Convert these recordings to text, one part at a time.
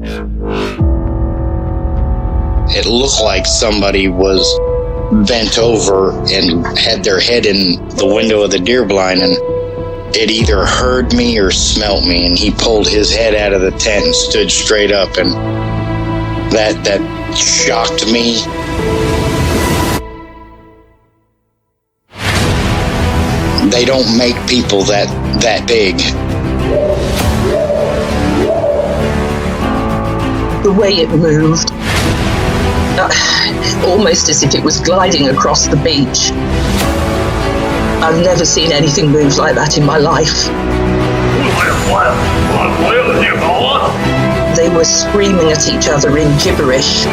It looked like somebody was bent over and had their head in the window of the deer blind, and it either heard me or smelt me, and he pulled his head out of the tent and stood straight up, and that shocked me. They don't make people that big. The way it moved, almost as if it was gliding across the beach. I've never seen anything move like that in my life. They were screaming at each other in gibberish.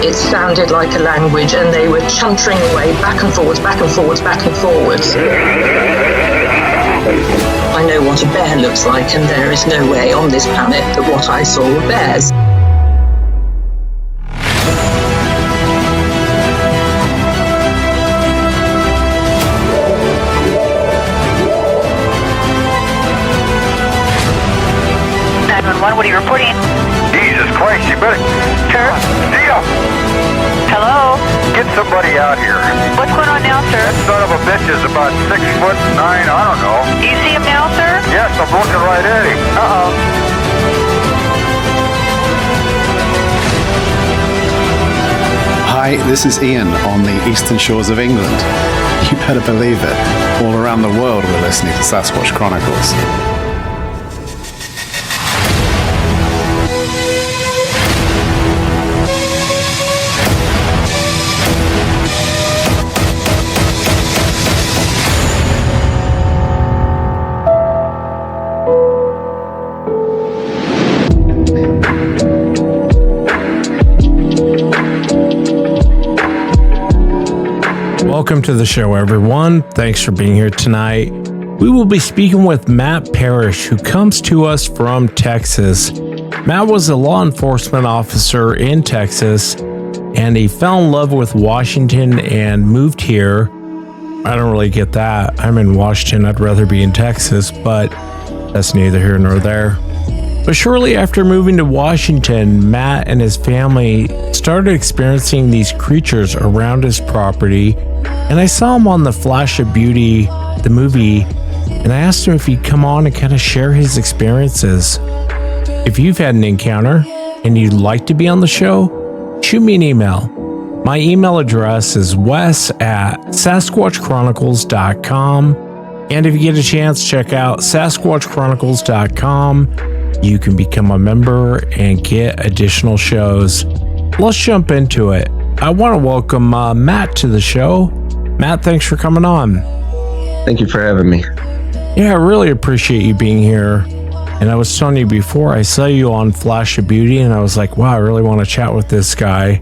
It sounded like a language, and they were chuntering away back and forwards, back and forwards, back and forwards. I know what a bear looks like, and there is no way on this planet that what I saw were bears. 911, what are you reporting? Jesus Christ, you better... Sir? Deal! Hello? Get somebody out here. What's going on now, sir? That son of a bitch is about 6'9", I don't know. Do you see him now, sir? Yes, I'm looking right at him. Uh-oh. Hi, this is Ian on the eastern shores of England. You better believe it. All around the world we're listening to Sasquatch Chronicles. Welcome to the show, everyone. Thanks for being here tonight. We will be speaking with Matt Parrish, who comes to us from Texas. Matt was a law enforcement officer in Texas, and he fell in love with Washington and moved here. I don't really get that. I'm in Washington. I'd rather be in Texas, but that's neither here nor there. But shortly after moving to Washington, Matt and his family started experiencing these creatures around his property, and I saw him on the Flash of Beauty, the movie, and I asked him if he'd come on and kind of share his experiences. If you've had an encounter and you'd like to be on the show, shoot me an email. My email address is wes@sasquatchchronicles.com, and if you get a chance, check out sasquatchchronicles.com. You can become a member and get additional shows. Let's jump into it. I want to welcome Matt to the show. Matt, thanks for coming on. Thank you for having me. Yeah, I really appreciate you being here. And I was telling you before, I saw you on Flash of Beauty, and I was like, wow, I really want to chat with this guy.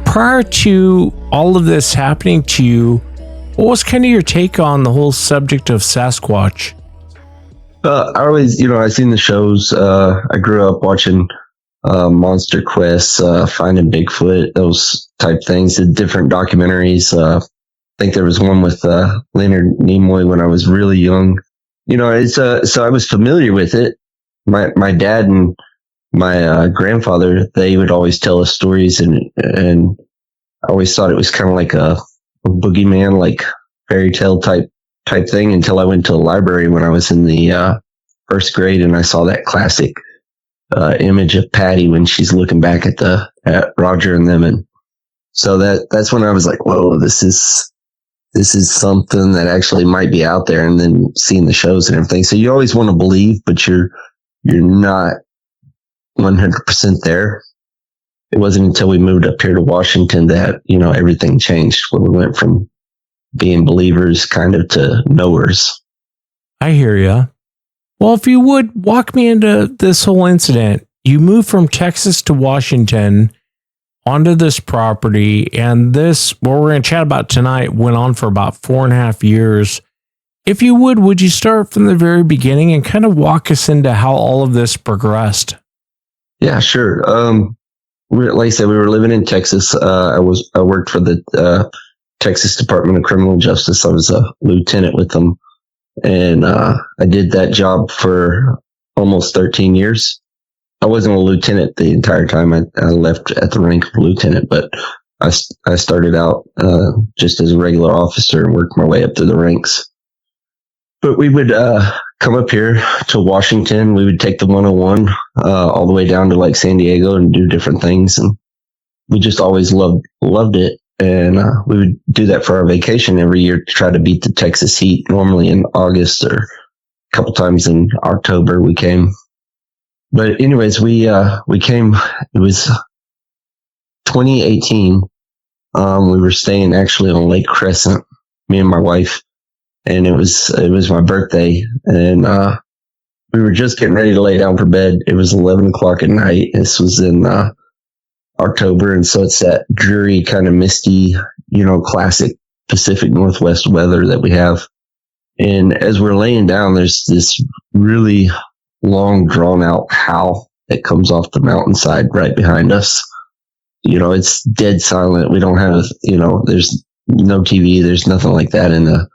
Prior to all of this happening to you, what was kind of your take on the whole subject of Sasquatch? I always, I've seen the shows. I grew up watching Monster Quest, Finding Bigfoot, those type things, the different documentaries. I think there was one with Leonard Nimoy when I was really young. So I was familiar with it. My dad and my grandfather, they would always tell us stories, and I always thought it was kind of like a boogeyman, like fairy tale type thing, until I went to a library when I was in the first grade, and I saw that classic image of Patty when she's looking back at Roger and them, and so that's when I was like, whoa, this is something that actually might be out there. And then seeing the shows and everything, so you always want to believe, but you're not 100% there. It wasn't until we moved up here to Washington that everything changed, when we went from being believers kind of to knowers. I hear ya. Well, if you would walk me into this whole incident. You moved from Texas to Washington onto this property, and this, what we're going to chat about tonight, went on for about 4.5 years. If you would you start from the very beginning and kind of walk us into how all of this progressed? Yeah, sure. Like I said, we were living in Texas. I worked for the Texas Department of Criminal Justice. I was a lieutenant with them, and I did that job for almost 13 years. I wasn't a lieutenant the entire time. I left at the rank of lieutenant, but I started out just as a regular officer and worked my way up through the ranks. But we would come up here to Washington. We would take the 101 all the way down to like San Diego and do different things. And we just always loved it. And we would do that for our vacation every year to try to beat the Texas heat. Normally in August or a couple times in October we came. But anyways, we came. It was 2018. We were staying actually on Lake Crescent, me and my wife, and it was my birthday, and we were just getting ready to lay down for bed. It was 11 o'clock at night. This was in October, and so it's that dreary kind of misty, classic Pacific Northwest weather that we have. And as we're laying down, there's this really long, drawn out howl that comes off the mountainside right behind us. It's dead silent. We don't have, there's no TV. There's nothing like that in the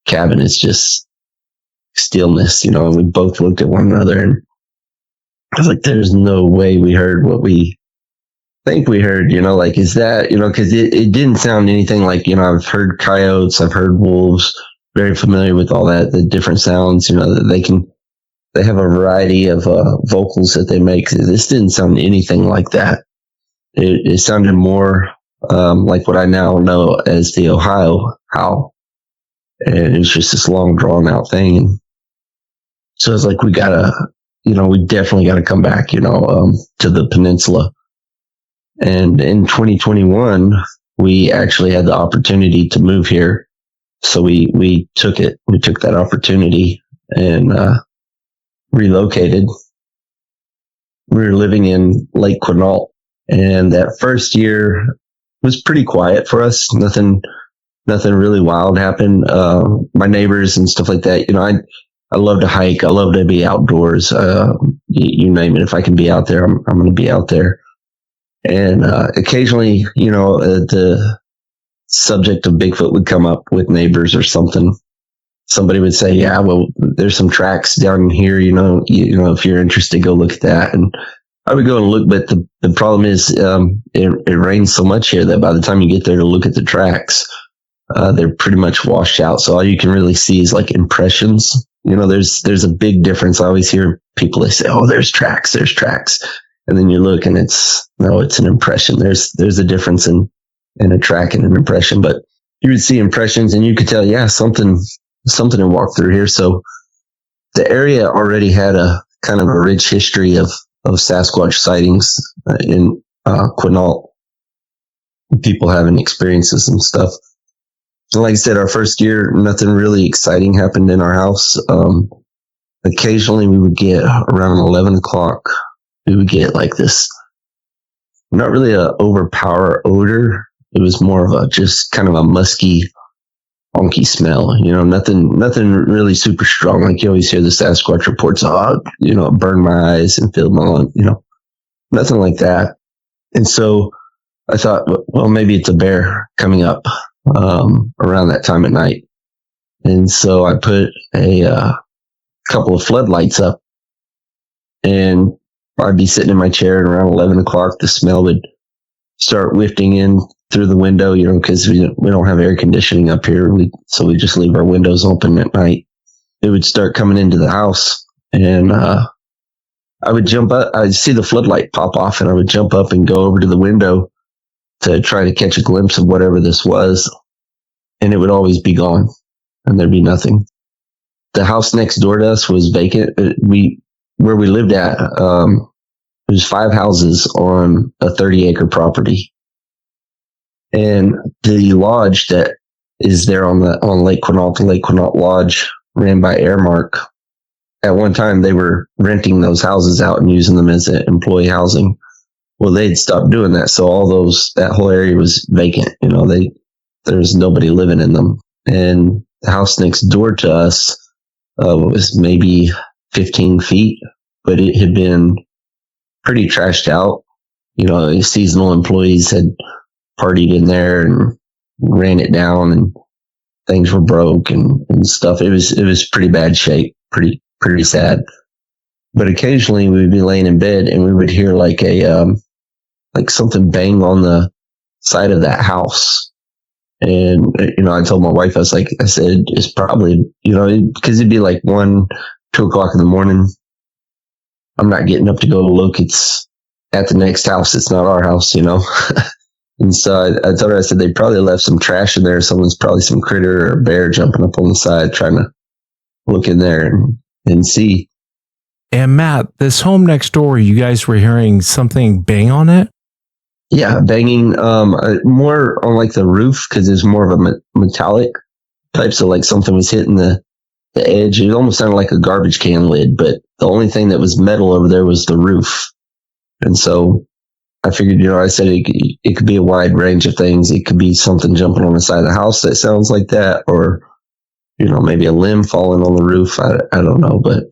cabin. It's just stillness, and we both looked at one another and I was like, there's no way we heard what we think we heard, is that, because it didn't sound anything like, I've heard coyotes, I've heard wolves, very familiar with all that, the different sounds, that they have a variety of vocals that they make. This didn't sound anything like that. It sounded more like what I now know as the Ohio howl. And it was just this long, drawn out thing. And so it's like, we definitely got to come back, to the peninsula. And in 2021, we actually had the opportunity to move here. So we took it. We took that opportunity and relocated. We were living in Lake Quinault, and that first year was pretty quiet for us. Nothing really wild happened. My neighbors and stuff like that. I love to hike. I love to be outdoors. You name it. If I can be out there, I'm going to be out there. And occasionally, the subject of Bigfoot would come up with neighbors or something. Somebody would say, yeah, well, there's some tracks down here, if you're interested, go look at that. And I would go and look, but the problem is it rains so much here that by the time you get there to look at the tracks, they're pretty much washed out. So all you can really see is like impressions. There's a big difference. I always hear people, they say, oh, there's tracks. And then you look and it's an impression. There's a difference in a track and an impression, but you would see impressions and you could tell, yeah, something had walked through here. So the area already had a kind of a rich history of Sasquatch sightings in Quinault. People having experiences and stuff. And like I said, our first year, nothing really exciting happened in our house. Occasionally we would get around 11 o'clock, we would get like this, not really a overpower odor. It was more of a just kind of a musky, funky smell. Nothing really super strong. Like you always hear the Sasquatch reports, it burned my eyes and filled my lungs, nothing like that. And so I thought, well, maybe it's a bear coming up around that time at night. And so I put a couple of floodlights up, and I'd be sitting in my chair, and around 11 o'clock, the smell would start wafting in through the window, because we don't have air conditioning up here. So we just leave our windows open at night. It would start coming into the house, and I would jump up. I'd see the floodlight pop off, and I would jump up and go over to the window to try to catch a glimpse of whatever this was. And it would always be gone, and there'd be nothing. The house next door to us was vacant. Where we lived at, there's 5 houses on a 30-acre property. And the lodge that is there on Lake Quinault, the Lake Quinault Lodge, ran by Airmark. At one time, they were renting those houses out and using them as employee housing. Well, they'd stopped doing that, so that whole area was vacant. There was nobody living in them. And the house next door to us was maybe 15 feet, but it had been pretty trashed out. Seasonal employees had partied in there and ran it down, and things were broke and stuff. It was pretty bad shape, pretty sad. But occasionally we would be laying in bed and we would hear like like something bang on the side of that house. And, I told my wife, I said, it's probably, because it'd be like 1, 2 o'clock in the morning. I'm not getting up to go look. It's at the next house. It's not our house, And so I told her, I said, they probably left some trash in there. Someone's probably some critter or a bear jumping up on the side trying to look in there and see. And Matt, this home next door, you guys were hearing something bang on it? Yeah, banging, more on like the roof because it's more of a metallic type. So like something was hitting the edge. It almost sounded like a garbage can lid, but the only thing that was metal over there was the roof. And so I figured, I said it could be a wide range of things. It could be something jumping on the side of the house that sounds like that, or, maybe a limb falling on the roof. I don't know, but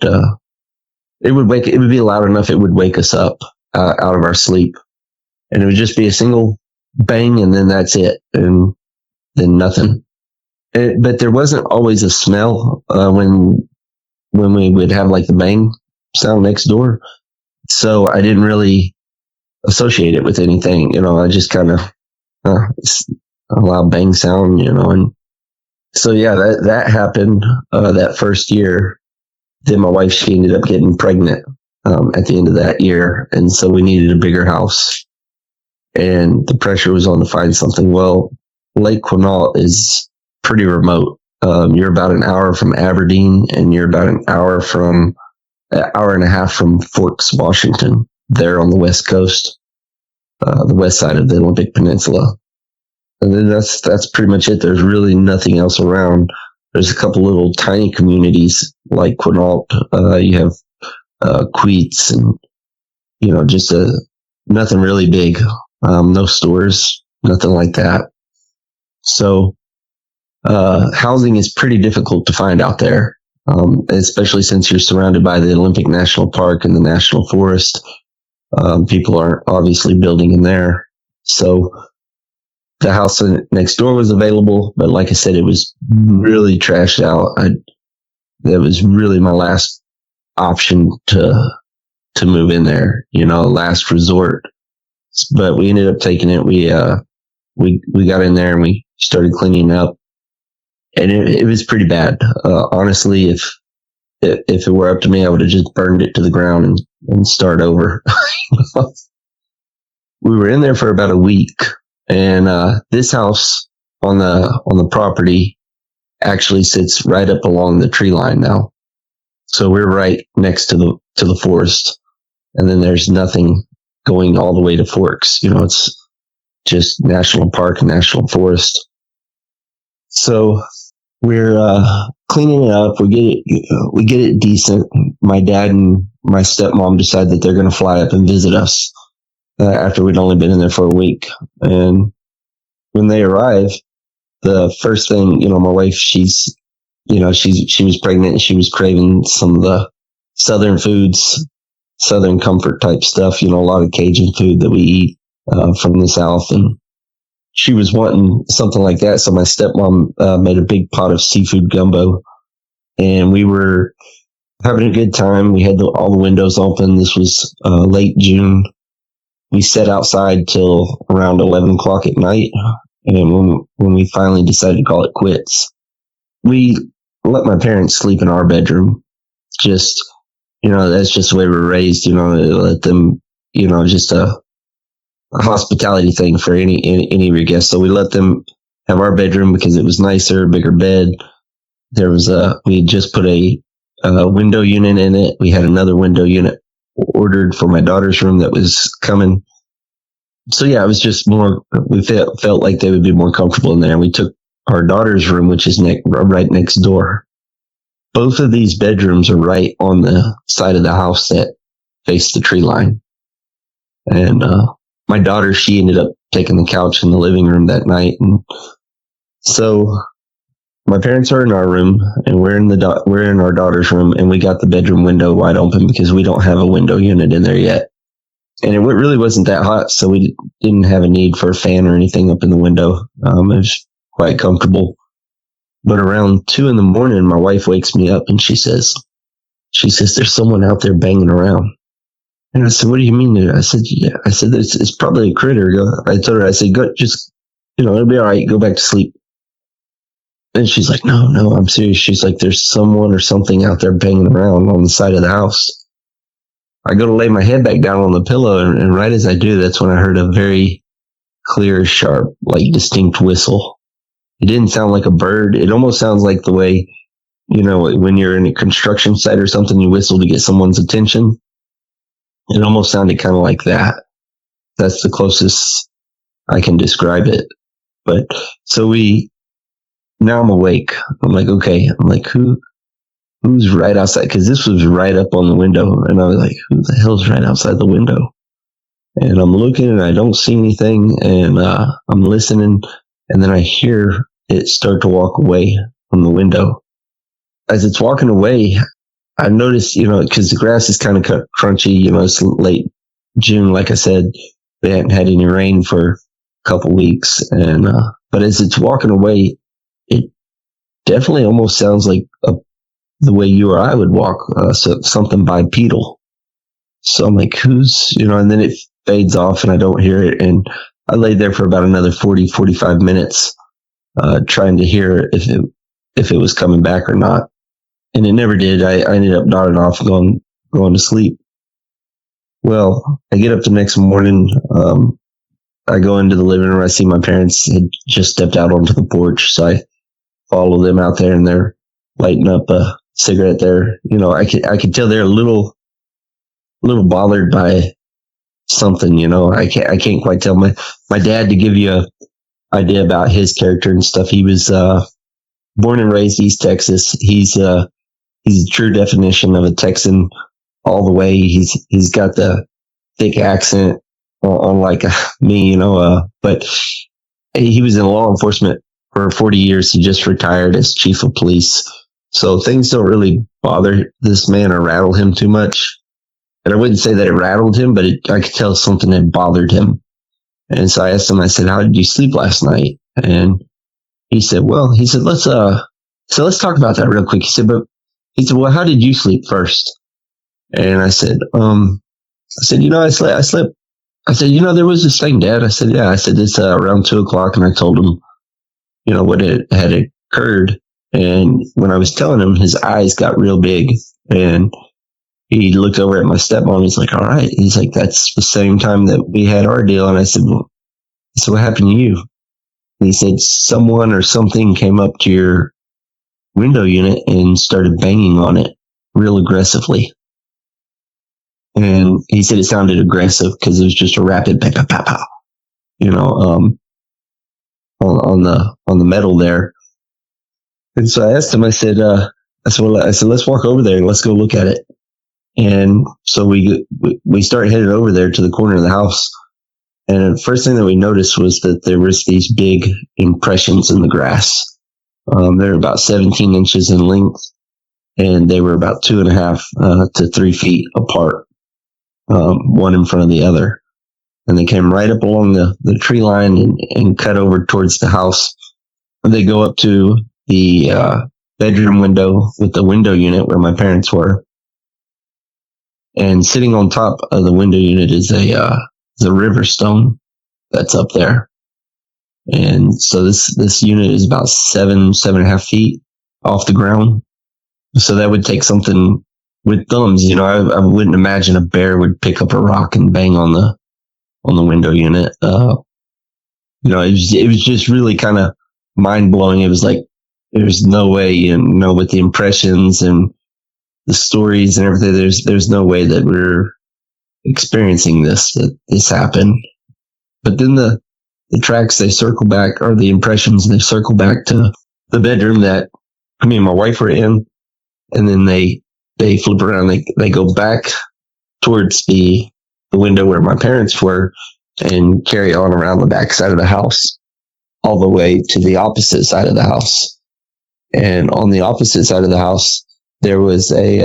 it would be loud enough. It would wake us up out of our sleep. And it would just be a single bang, and then that's it, and then nothing. But there wasn't always a smell when we would have like the bang sound next door. So I didn't really associate it with anything. I just kind of it's a loud bang sound, and so yeah, that happened that first year. Then my wife, she ended up getting pregnant at the end of that year, and so we needed a bigger house. And the pressure was on to find something. Well, Lake Quinault is pretty remote. You're about an hour from Aberdeen, and you're about an hour and a half from Forks, Washington, there on the west coast, the west side of the Olympic Peninsula. And then that's pretty much it. There's really nothing else around. There's a couple little tiny communities like Quinault. You have Queets and, just nothing really big. No stores, nothing like that. So, housing is pretty difficult to find out there, especially since you're surrounded by the Olympic National Park and the National Forest. People aren't obviously building in there. So the house next door was available, but like I said, it was really trashed out. That was really my last option to move in there, last resort. But we ended up taking it. We got in there and we started cleaning up, and it was pretty bad. Honestly, if it were up to me, I would have just burned it to the ground and start over. We were in there for about a week, and this house on the property actually sits right up along the tree line now. So we're right next to the forest, and then there's nothing going all the way to Forks. It's just national park and national forest. So we're cleaning it up. We get it decent. My dad and my stepmom decide that they're going to fly up and visit us after we'd only been in there for a week. And when they arrive, the first thing, my wife, she was pregnant and she was craving some of the southern foods, southern comfort type stuff, a lot of Cajun food that we eat from the South. And she was wanting something like that. So my stepmom made a big pot of seafood gumbo, and we were having a good time. We had all the windows open. This was late June. We sat outside till around 11 o'clock at night. And when we finally decided to call it quits, we let my parents sleep in our bedroom. Just, that's just the way we were raised, let them, just a hospitality thing for any of your guests. So we let them have our bedroom because it was nicer, bigger bed. We had just put a window unit in it. We had another window unit ordered for my daughter's room that was coming. So yeah, it was just more, we felt like they would be more comfortable in there. And we took our daughter's room, which is right next door. Both of these bedrooms are right on the side of the house that face the tree line. And my daughter, she ended up taking the couch in the living room that night. And so my parents are in our room, and we're in our daughter's room, and we got the bedroom window wide open because we don't have a window unit in there yet. And it really wasn't that hot, so we didn't have a need for a fan or anything up in the window. It was quite comfortable. But around 2 a.m, my wife wakes me up and she says, She says, there's someone out there banging around. And I said, what do you mean? I said, yeah. I said, it's probably a critter. I told her, I said, go, just, it'll be all right. Go back to sleep. And she's like, no, I'm serious. She's like, there's someone or something out there banging around on the side of the house. I go to lay my head back down on the pillow, and right as I do, that's when I heard a very clear, sharp, like distinct whistle. It didn't sound like a bird. It almost sounds like the way, when you're in a construction site or something, you whistle to get someone's attention. It almost sounded kind of like that. That's the closest I can describe it. But so now I'm awake. I'm like, okay. I'm like, who's right outside? Because this was right up on the window. And I was like, who the hell's right outside the window? And I'm looking and I don't see anything. And I'm listening. And then I hear it start to walk away from the window. As it's walking away, I noticed, because the grass is kind of crunchy, it's late June. Like I said, they hadn't had any rain for a couple weeks. And, but as it's walking away, it definitely almost sounds like the way you or I would walk, so something bipedal. So I'm like, and then it fades off and I don't hear it. And I laid there for about another 45 minutes, trying to hear if it was coming back or not. And it never did. I ended up nodding off, going to sleep. Well, I get up the next morning. I go into the living room. I see my parents had just stepped out onto the porch. So I follow them out there and they're lighting up a cigarette there. I could tell they're a little bothered by something, I can't quite tell. My dad, to give you an idea about his character and stuff, he was born and raised East Texas. He's a true definition of a Texan all the way. He's got the thick accent, unlike me, but he was in law enforcement for 40 years. He just retired as chief of police. So things don't really bother this man or rattle him too much. And I wouldn't say that it rattled him, but I could tell something had bothered him. And so I asked him, I said, how did you sleep last night? And he said, let's talk about that real quick. He said, well, how did you sleep first? And I said, I slept. I said, there was this thing, Dad. I said, yeah. I said, it's around 2:00. And I told him, what had occurred. And when I was telling him, his eyes got real big and he looked over at my stepmom. He's like, all right. He's like, that's the same time that we had our deal. And I said, well, so what happened to you? And he said, someone or something came up to your window unit and started banging on it real aggressively. And he said it sounded aggressive because it was just a rapid pow, pow, pow, pow, on the metal there. And so I asked him, I said, let's walk over there and let's go look at it. And so we started headed over there to the corner of the house. And the first thing that we noticed was that there was these big impressions in the grass. They were about 17 inches in length and they were about 2.5 to 3 feet apart, one in front of the other. And they came right up along the tree line and cut over towards the house. And they go up to the bedroom window with the window unit where my parents were. And sitting on top of the window unit is a river stone that's up there. And so this unit is about 7.5 feet off the ground. So that would take something with thumbs. I wouldn't imagine a bear would pick up a rock and bang on the window unit. It was just really kind of mind blowing. It was like, there's no way, with the impressions and the stories and everything, there's no way that we're experiencing that this happened. But then the tracks, they circle back, or the impressions, they circle back to the bedroom that me and my wife were in. And then they flip around, they go back towards the window where my parents were and carry on around the back side of the house all the way to the opposite side of the house. And on the opposite side of the house, there was a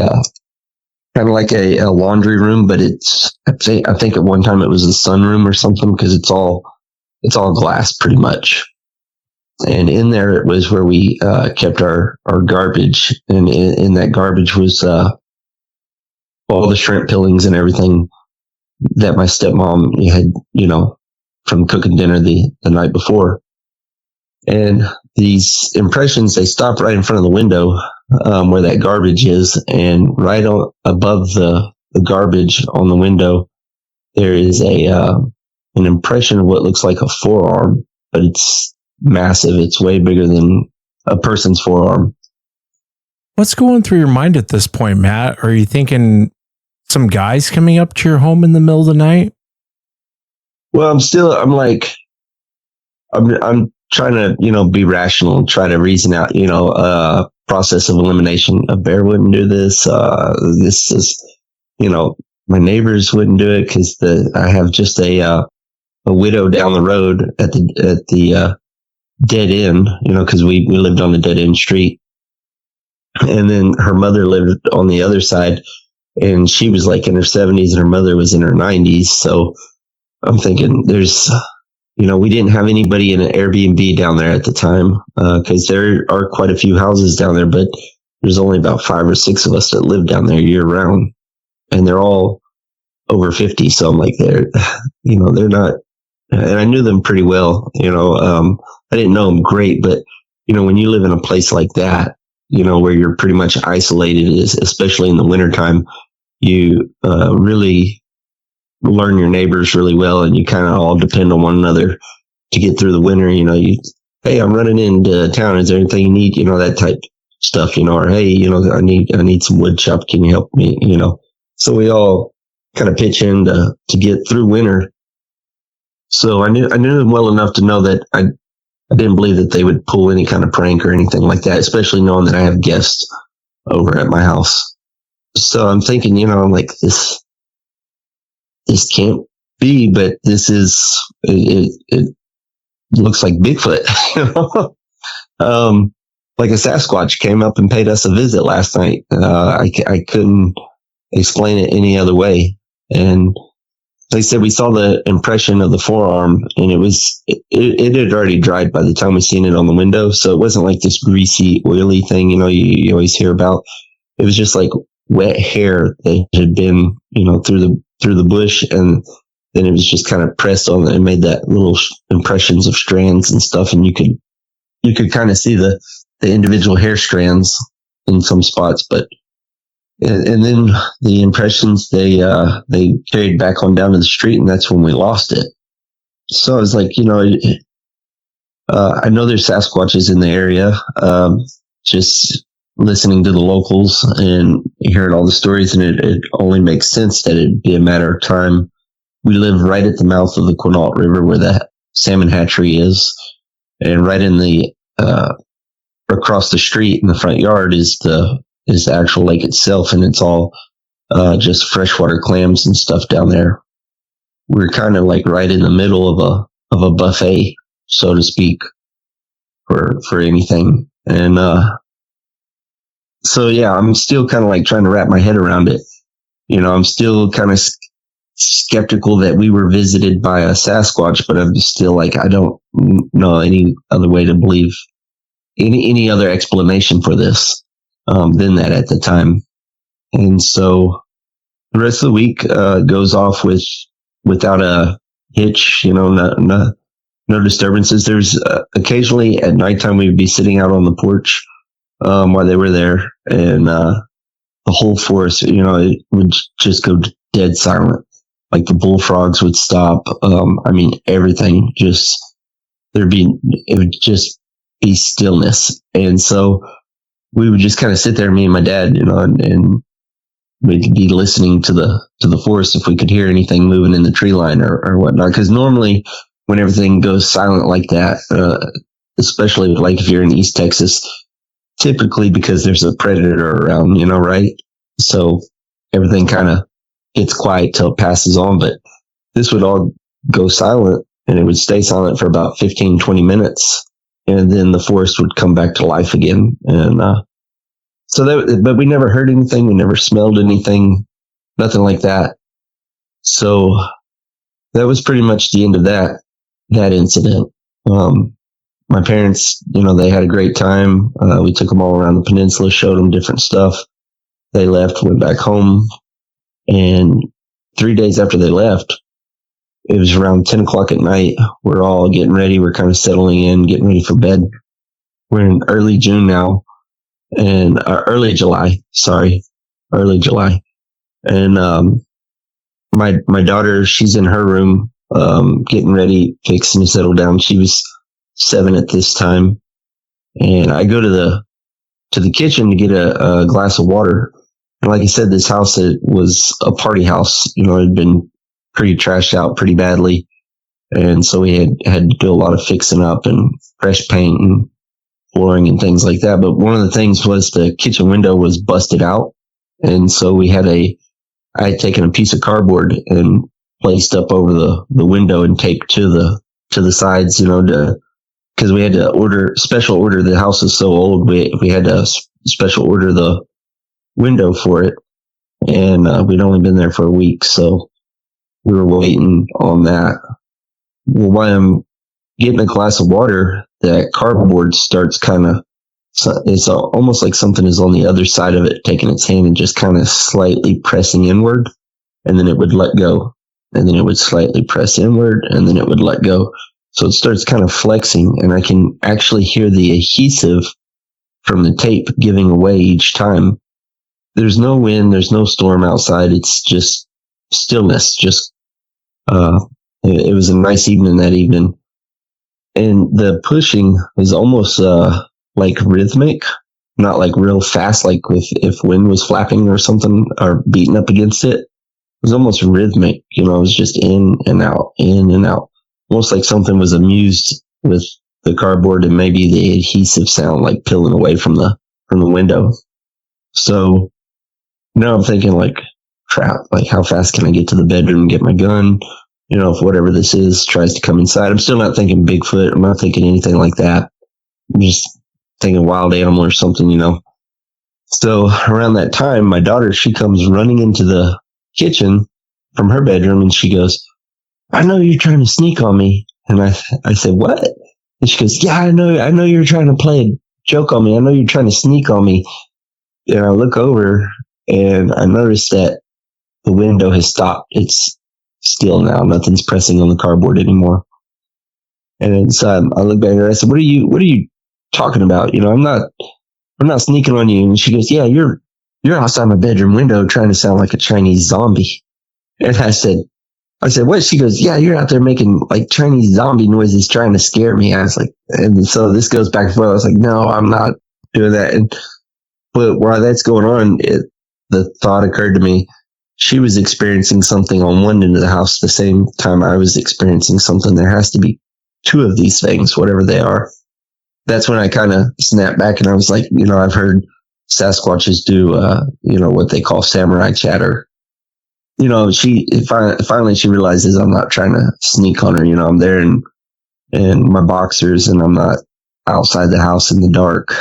kind of like a laundry room, but I think at one time it was a sunroom or something, because it's all glass pretty much. And in there it was where we kept our garbage, and in that garbage was all the shrimp peelings and everything that my stepmom had, from cooking dinner the night before. And these impressions, they stop right in front of the window where that garbage is. And right above the garbage on the window, there is an impression of what looks like a forearm, but it's massive. It's way bigger than a person's forearm. What's going through your mind at this point, Matt? Are you thinking some guys coming up to your home in the middle of the night? Well, I'm trying to, be rational and try to reason out, process of elimination. A bear wouldn't do this. This is, my neighbors wouldn't do it because I have just a widow down the road at the dead end, because we lived on a dead end street. And then her mother lived on the other side, and she was like in her 70s and her mother was in her 90s. So I'm thinking we didn't have anybody in an Airbnb down there at the time, because there are quite a few houses down there, but there's only about 5 or 6 of us that live down there year round, and they're all over 50. So I'm like, they're not, and I knew them pretty well, I didn't know them great, but when you live in a place like that, where you're pretty much isolated, especially in the wintertime, you really learn your neighbors really well, and you kind of all depend on one another to get through the winter. Hey, I'm running into town. Is there anything you need? That type stuff, or hey, I need some wood chopped. Can you help me? So we all kind of pitch in to get through winter. So I knew them well enough to know that I didn't believe that they would pull any kind of prank or anything like that, especially knowing that I have guests over at my house. So I'm thinking, like this can't be, but this is, it looks like Bigfoot. Like a Sasquatch came up and paid us a visit last night. I couldn't explain it any other way. And like I said, we saw the impression of the forearm, and it had already dried by the time we seen it on the window. So it wasn't like this greasy, oily thing, you always hear about. It was just like wet hair that had been, through the bush, and then it was just kind of pressed on it and made that little impressions of strands and stuff. And you could kind of see the individual hair strands in some spots, but and then the impressions they carried back on down to the street, and that's when we lost it. So I was like, I know there's Sasquatches in the area. Just listening to the locals and hearing all the stories, and it only makes sense that it'd be a matter of time. We live right at the mouth of the Quinault River where the salmon hatchery is, and right in the across the street in the front yard is the actual lake itself, and it's all just freshwater clams and stuff down there. We're kind of like right in the middle of a buffet, so to speak, for anything. And so yeah, I'm still kind of like trying to wrap my head around it. I'm still kind of skeptical that we were visited by a Sasquatch, but I'm still like, I don't know any other way to believe any other explanation for this than that at the time. And so the rest of the week goes off without a hitch, no disturbances. There's occasionally at nighttime we would be sitting out on the porch while they were there, and the whole forest, it would just go dead silent. Like the bullfrogs would stop. Everything it would just be stillness. And so we would just kind of sit there, me and my dad, and we'd be listening to the forest if we could hear anything moving in the tree line or whatnot. Because normally when everything goes silent like that, especially like if you're in East Texas, typically because there's a predator around, right? So everything kind of gets quiet till it passes on. But this would all go silent, and it would stay silent for about 15, 20 minutes. And then the forest would come back to life again. And but we never heard anything. We never smelled anything, nothing like that. So that was pretty much the end of that incident. My parents, they had a great time. We took them all around the peninsula, showed them different stuff. They left, went back home. And 3 days after they left, it was around 10 o'clock at night. We're all getting ready. We're kind of settling in, getting ready for bed. We're in early June now, and early July. And my daughter, she's in her room, getting ready, fixing to settle down. She was 7 at this time, and I go to the kitchen to get a glass of water. And like I said, this house, it was a party house. You know, it had been pretty trashed out pretty badly. And so we had to do a lot of fixing up and fresh paint and flooring and things like that. But one of the things was the kitchen window was busted out. And so I had taken a piece of cardboard and placed up over the window and taped to the sides, you know, because we had to special order. The house is so old. We had to special order the window for it. And we'd only been there for a week. So we were waiting on that. Well, while I'm getting a glass of water, that cardboard starts it's almost like something is on the other side of it, taking its hand and just kind of slightly pressing inward, and then it would let go, and then it would slightly press inward, and then it would let go. So it starts kind of flexing, and I can actually hear the adhesive from the tape giving away each time. There's no wind, there's no storm outside. It's just stillness. It was a nice evening that evening. And the pushing was almost like rhythmic, not like real fast, like if wind was flapping or something or beating up against it. It was almost rhythmic, you know, it was just in and out, almost like something was amused with the cardboard and maybe the adhesive sound like peeling away from the window. So now I'm thinking like, crap, like how fast can I get to the bedroom and get my gun? You know, if whatever this is tries to come inside. I'm still not thinking Bigfoot. I'm not thinking anything like that. I'm just thinking wild animal or something, you know. So around that time, my daughter, she comes running into the kitchen from her bedroom and she goes, I know you're trying to sneak on me. And I said, what? And she goes, yeah, I know you're trying to play a joke on me. I know you're trying to sneak on me. And I look over and I notice that the window has stopped. It's still now. Nothing's pressing on the cardboard anymore. And so I look back at her. I said, what are you talking about? You know, I'm not sneaking on you. And she goes, yeah, you're outside my bedroom window trying to sound like a Chinese zombie. And I said, what? She goes, yeah, you're out there making like Chinese zombie noises trying to scare me. I was like, and so this goes back and forth. I was like, no, I'm not doing that. But while that's going on, the thought occurred to me, she was experiencing something on one end of the house the same time I was experiencing something. There has to be two of these things, whatever they are. That's when I kind of snapped back and I was like, you know, I've heard Sasquatches do, you know, what they call samurai chatter. You know, finally she realizes I'm not trying to sneak on her. You know, I'm there in my boxers and I'm not outside the house in the dark.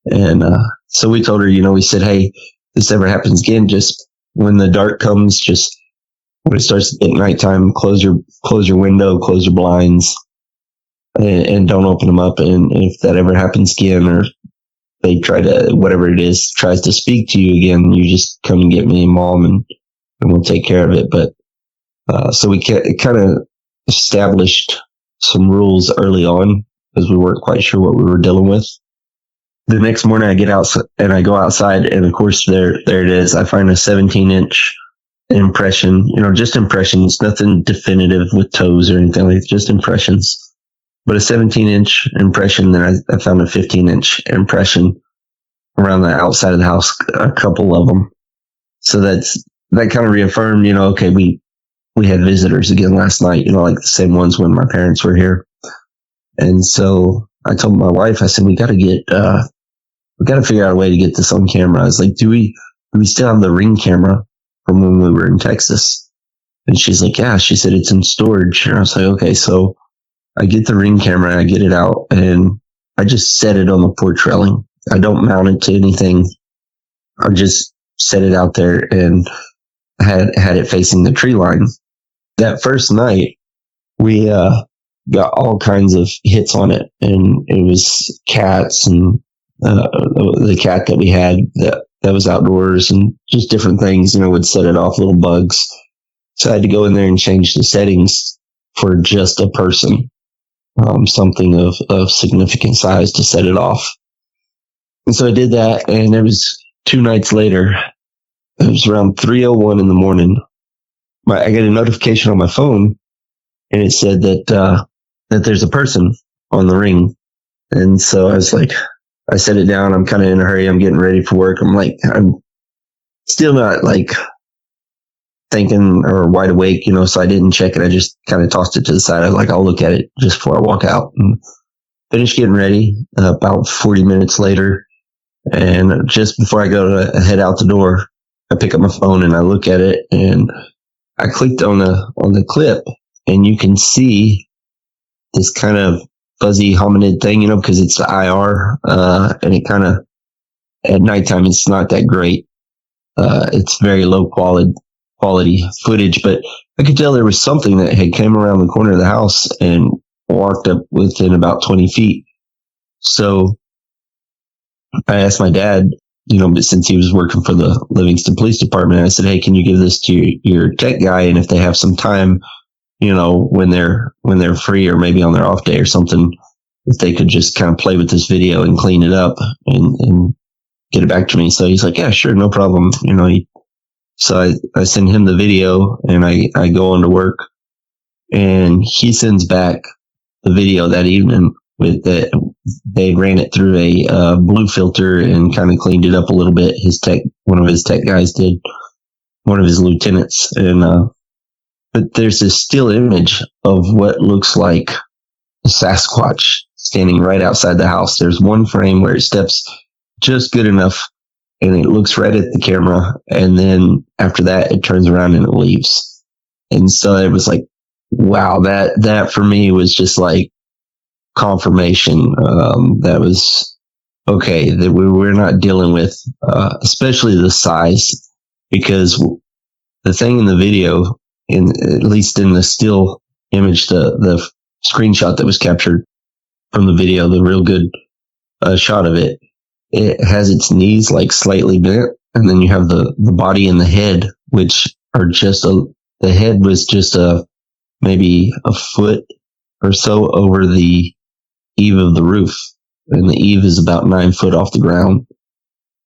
And so we told her, you know, we said, hey, if this ever happens again, just when the dark comes, just when it starts at nighttime, close your window, close your blinds, and don't open them up. And if that ever happens again, or they try to, whatever it is, tries to speak to you again, you just come and get me and Mom, and we'll take care of it. But so we kind of established some rules early on because we weren't quite sure what we were dealing with. The next morning I get out and I go outside, and of course there it is. I find a 17-inch impression, you know, just impressions, nothing definitive with toes or anything like that, just impressions. But a 17-inch impression, then I found a 15-inch impression around the outside of the house, a couple of them. So that kind of reaffirmed, you know, okay, we had visitors again last night, you know, like the same ones when my parents were here. And so I told my wife, I said, we got to figure out a way to get this on camera. I was like, do we still have the Ring camera from when we were in Texas? And she's like, yeah. She said, it's in storage. And I was like, okay. So I get the Ring camera and I get it out and I just set it on the porch railing. I don't mount it to anything. I just set it out there and had it facing the tree line. That first night, we got all kinds of hits on it, and it was cats and the cat that we had that was outdoors, and just different things, would set it off, little bugs. So I had to go in there and change the settings for just a person, something of significant size to set it off. And so I did that, and it was 2 nights later. It was around 3:01 in the morning. I got a notification on my phone, and it said that there's a person on the ring. And so I was like, I set it down. I'm kind of in a hurry. I'm getting ready for work. I'm still not like thinking or wide awake, so I didn't check it. I just kind of tossed it to the side. I was like, I'll look at it just before I walk out, and finished getting ready about 40 minutes later. And just before I go to head out the door, I pick up my phone and I look at it, and I clicked on the clip, and you can see this kind of fuzzy hominid thing, because it's the IR, and it kind of, at nighttime, it's not that great. It's very low quality footage, but I could tell there was something that had came around the corner of the house and walked up within about 20 feet. So I asked my dad, but since he was working for the Livingston Police Department, I said, hey, can you give this to your tech guy? And if they have some time, when they're free or maybe on their off day or something, if they could just kind of play with this video and clean it up and get it back to me. So he's like, yeah, sure, no problem. So I send him the video, and I go on to work, and he sends back the video that evening with that. They ran it through a blue filter and kind of cleaned it up a little bit. One of his tech guys did, one of his lieutenants. And, but there's this still image of what looks like a Sasquatch standing right outside the house. There's one frame where it steps just good enough, and it looks right at the camera. And then after that, it turns around and it leaves. And so it was like, wow, that for me was just like confirmation. That was okay, that we're not dealing with, especially the size, because the thing in the video, at least in the still image, the screenshot that was captured from the video, the real good shot of it, it has its knees like slightly bent, and then you have the body and the head, which are the head was just maybe a foot or so over the eave of the roof, and the eave is about 9 foot off the ground.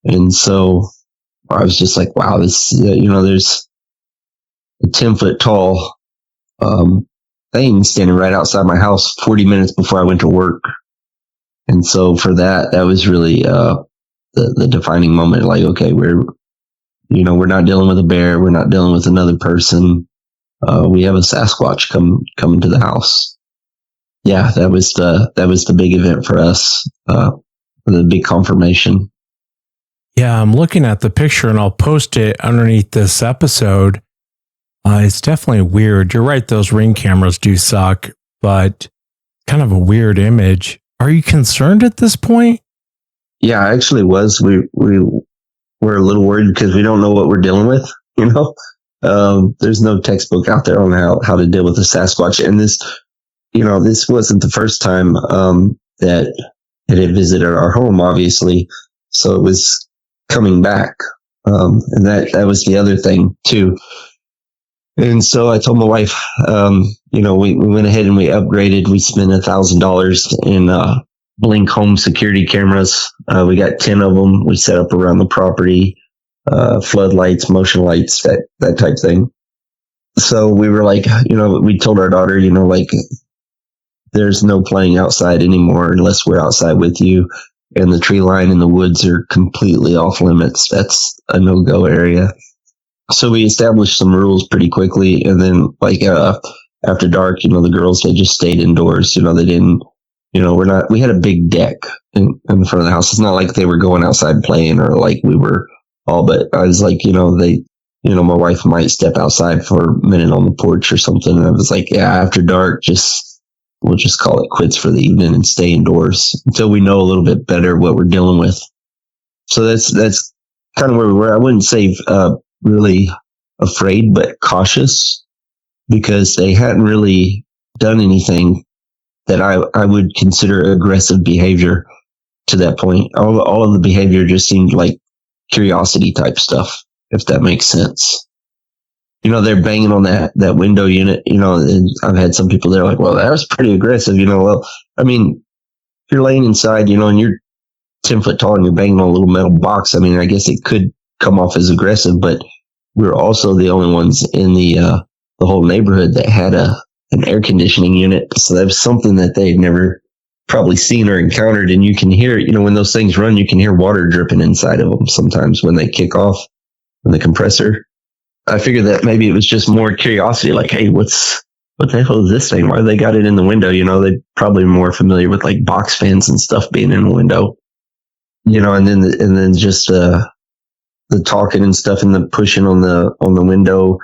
And so I was just like, wow, this, there's a 10-foot tall thing standing right outside my house 40 minutes before I went to work. And so for that was really the defining moment. Like, okay, we're not dealing with a bear, we're not dealing with another person. We have a Sasquatch coming to the house. Yeah, that was the big event for us, the big confirmation. Yeah, I'm looking at the picture, and I'll post it underneath this episode. It's definitely weird. You're right, those Ring cameras do suck, but kind of a weird image. Are you concerned at this point? Yeah, I actually was. We were a little worried because we don't know what we're dealing with, There's no textbook out there on how to deal with a Sasquatch. And this, this wasn't the first time that it had visited our home, obviously. So it was coming back. And that was the other thing, too. And so I told my wife, we went ahead and we upgraded. We spent $1,000 in Blink home security cameras. We got 10 of them. We set up around the property, floodlights, motion lights, that type thing. So we were like, we told our daughter, there's no playing outside anymore unless we're outside with you. And the tree line in the woods are completely off limits. That's a no-go area. So we established some rules pretty quickly. And then after dark, the girls, they just stayed indoors. They didn't, we had a big deck in front of the house. It's not like they were going outside playing or like we were all, but I was like, my wife might step outside for a minute on the porch or something. And I was like, yeah, after dark, we'll just call it quits for the evening and stay indoors until we know a little bit better what we're dealing with. So that's kind of where we were. I wouldn't say, really afraid, but cautious, because they hadn't really done anything that I would consider aggressive behavior to that point. All of the behavior just seemed like curiosity type stuff, if that makes sense. They're banging on that window unit, and I've had some people, they're like, well, that was pretty aggressive, well, I mean, if you're laying inside, and you're 10 foot tall and you're banging on a little metal box, I mean, I guess it could come off as aggressive, but we're also the only ones in the whole neighborhood that had an air conditioning unit. So that was something that they'd never probably seen or encountered. And you can hear, when those things run, you can hear water dripping inside of them sometimes when they kick off from the compressor. I figured that maybe it was just more curiosity, like, hey, what the hell is this thing? Why they got it in the window? They're probably more familiar with like box fans and stuff being in the window, and then just the talking and stuff and the pushing on the window.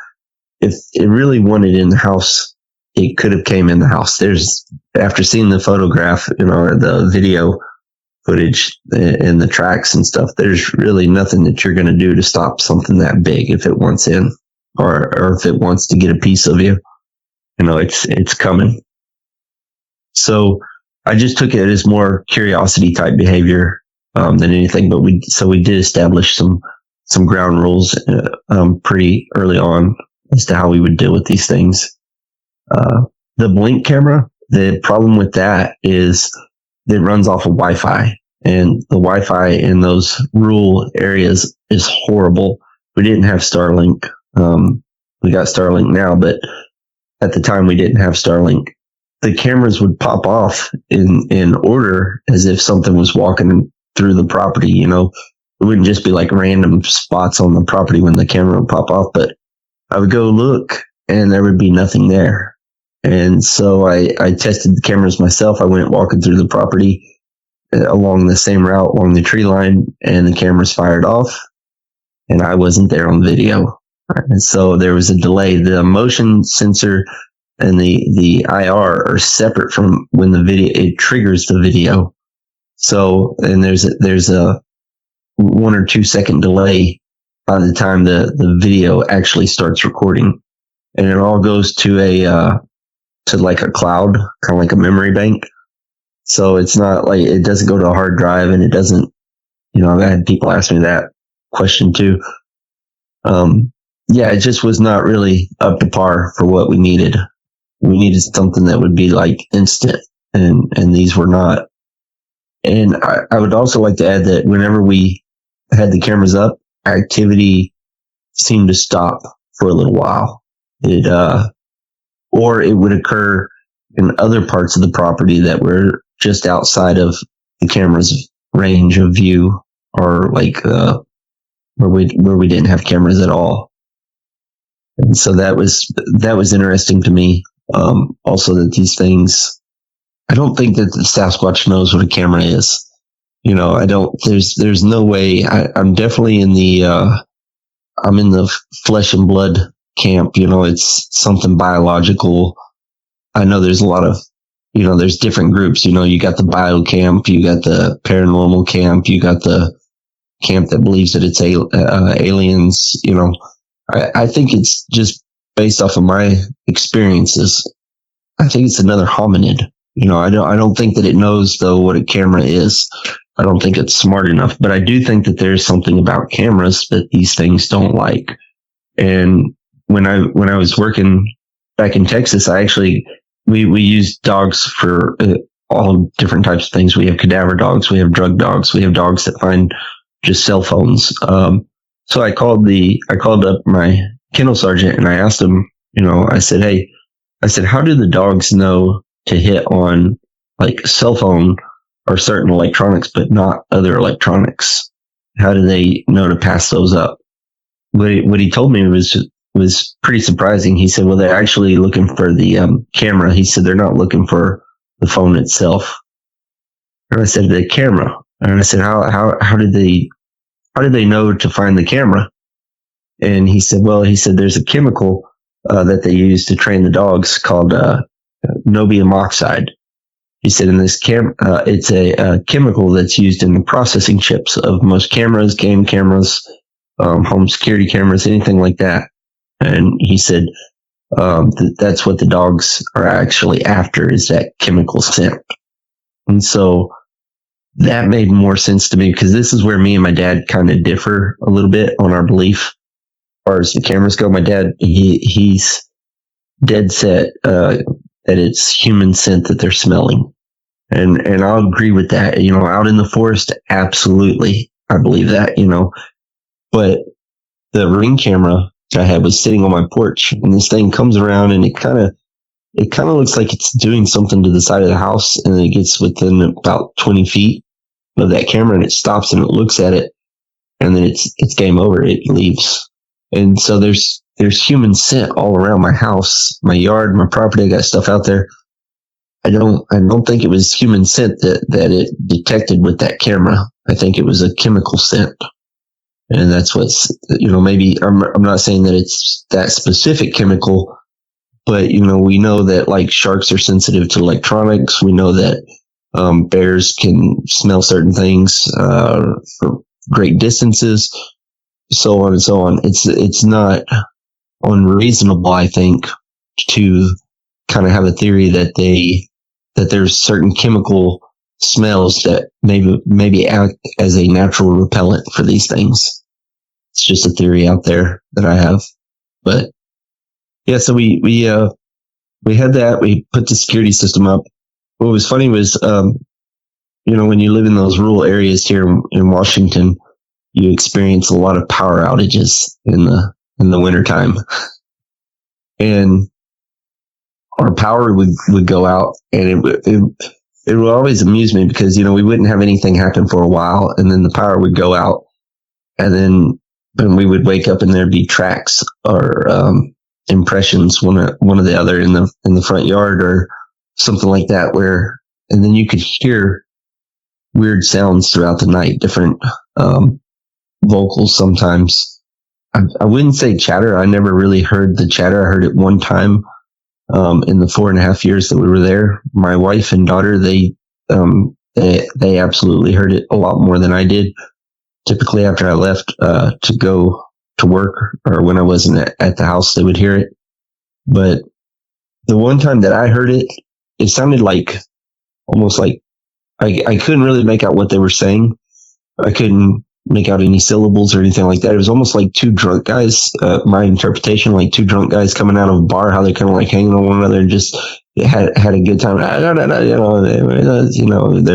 If it really wanted in the house, it could have came in the house. After seeing the photograph, the video footage and the tracks and stuff, there's really nothing that you're going to do to stop something that big if it wants in, or if it wants to get a piece of you. It's coming. So I just took it as more curiosity type behavior than anything. But we did establish some ground rules pretty early on as to how we would deal with these things. The blink camera, the problem with that is it runs off of Wi-Fi, and the Wi-Fi in those rural areas is horrible. We didn't have Starlink. We got Starlink now, but at the time we didn't have Starlink. The cameras would pop off in order as if something was walking through the property. It wouldn't just be like random spots on the property when the camera would pop off, but I would go look and there would be nothing there. And so I tested the cameras myself. I went walking through the property along the same route along the tree line, and the cameras fired off, and I wasn't there on video. And so there was a delay. The motion sensor and the IR are separate from when the video, it triggers the video. So, and there's a 1 or 2 second delay by the time the video actually starts recording, and it all goes to like a cloud, kind of like a memory bank. So it's not like, it doesn't go to a hard drive, and it doesn't, I've had people ask me that question too. It just was not really up to par for what we needed. We needed something that would be like instant, and these were not. And I would also like to add that whenever we had the cameras up, activity seemed to stop for a little while. Or it would occur in other parts of the property that were just outside of the camera's range of view, or like where we didn't have cameras at all. And so that was interesting to me. Also, that these things, I don't think that the Sasquatch knows what a camera is. I don't. There's no way. I'm definitely in the flesh and blood camp. It's something biological. I know there's a lot of, there's different groups. You got the bio camp, you got the paranormal camp, you got the camp that believes that it's aliens. I think it's just based off of my experiences. I think it's another hominid. I don't think that it knows though what a camera is. I don't think it's smart enough, but I do think that there's something about cameras that these things don't like. And when I was working back in Texas, we used dogs for all different types of things. We have cadaver dogs, we have drug dogs, we have dogs that find just cell phones. So I called up my kennel sergeant, and I asked him, I said, how do the dogs know to hit on like cell phone or certain electronics, but not other electronics? How do they know to pass those up? What he told me was pretty surprising. He said, well, they're actually looking for the camera. He said, they're not looking for the phone itself. And I said, the camera. And I said, how did they know to find the camera? And he said, there's a chemical that they use to train the dogs called nobium oxide. He said, in this it's a chemical that's used in the processing chips of most cameras, game cameras, home security cameras, anything like that. And he said that's what the dogs are actually after, is that chemical scent. And so that made more sense to me, because this is where me and my dad kind of differ a little bit on our belief as far as the cameras go. My dad, he's dead set that it's human scent that they're smelling. And I'll agree with that. Out in the forest, absolutely. I believe that, but the Ring camera I had was sitting on my porch, and this thing comes around, and it kind of looks like it's doing something to the side of the house, and then it gets within about 20 feet of that camera, and it stops and it looks at it, and then it's game over. It leaves. And so there's human scent all around my house, my yard, my property. I got stuff out there. I don't think it was human scent that it detected with that camera. I think it was a chemical scent. And that's what's, maybe I'm not saying that it's that specific chemical, but, we know that like sharks are sensitive to electronics. We know that bears can smell certain things for great distances, so on and so on. It's not unreasonable, I think, to kind of have a theory that there's certain chemical smells that maybe act as a natural repellent for these things. It's just a theory out there that I have. But yeah, so we had that. We put the security system up. What was funny was, when you live in those rural areas here in Washington, you experience a lot of power outages in the wintertime. And our power would go out, and it would always amuse me because, we wouldn't have anything happen for a while, and then the power would go out, and then we would wake up and there'd be tracks or impressions, one or the other in the front yard or something like that, and then you could hear weird sounds throughout the night, different vocals sometimes. I wouldn't say chatter. I never really heard the chatter. I heard it one time in the 4.5 years that we were there. My wife and daughter, they absolutely heard it a lot more than I did. Typically after I left to go to work, or when I wasn't at the house, they would hear it. But the one time that I heard it, it sounded like almost like I couldn't really make out what they were saying. I couldn't make out any syllables or anything like that. It was almost like two drunk guys, my interpretation, like two drunk guys coming out of a bar, how they're kind of like hanging on one another and just had a good time. They're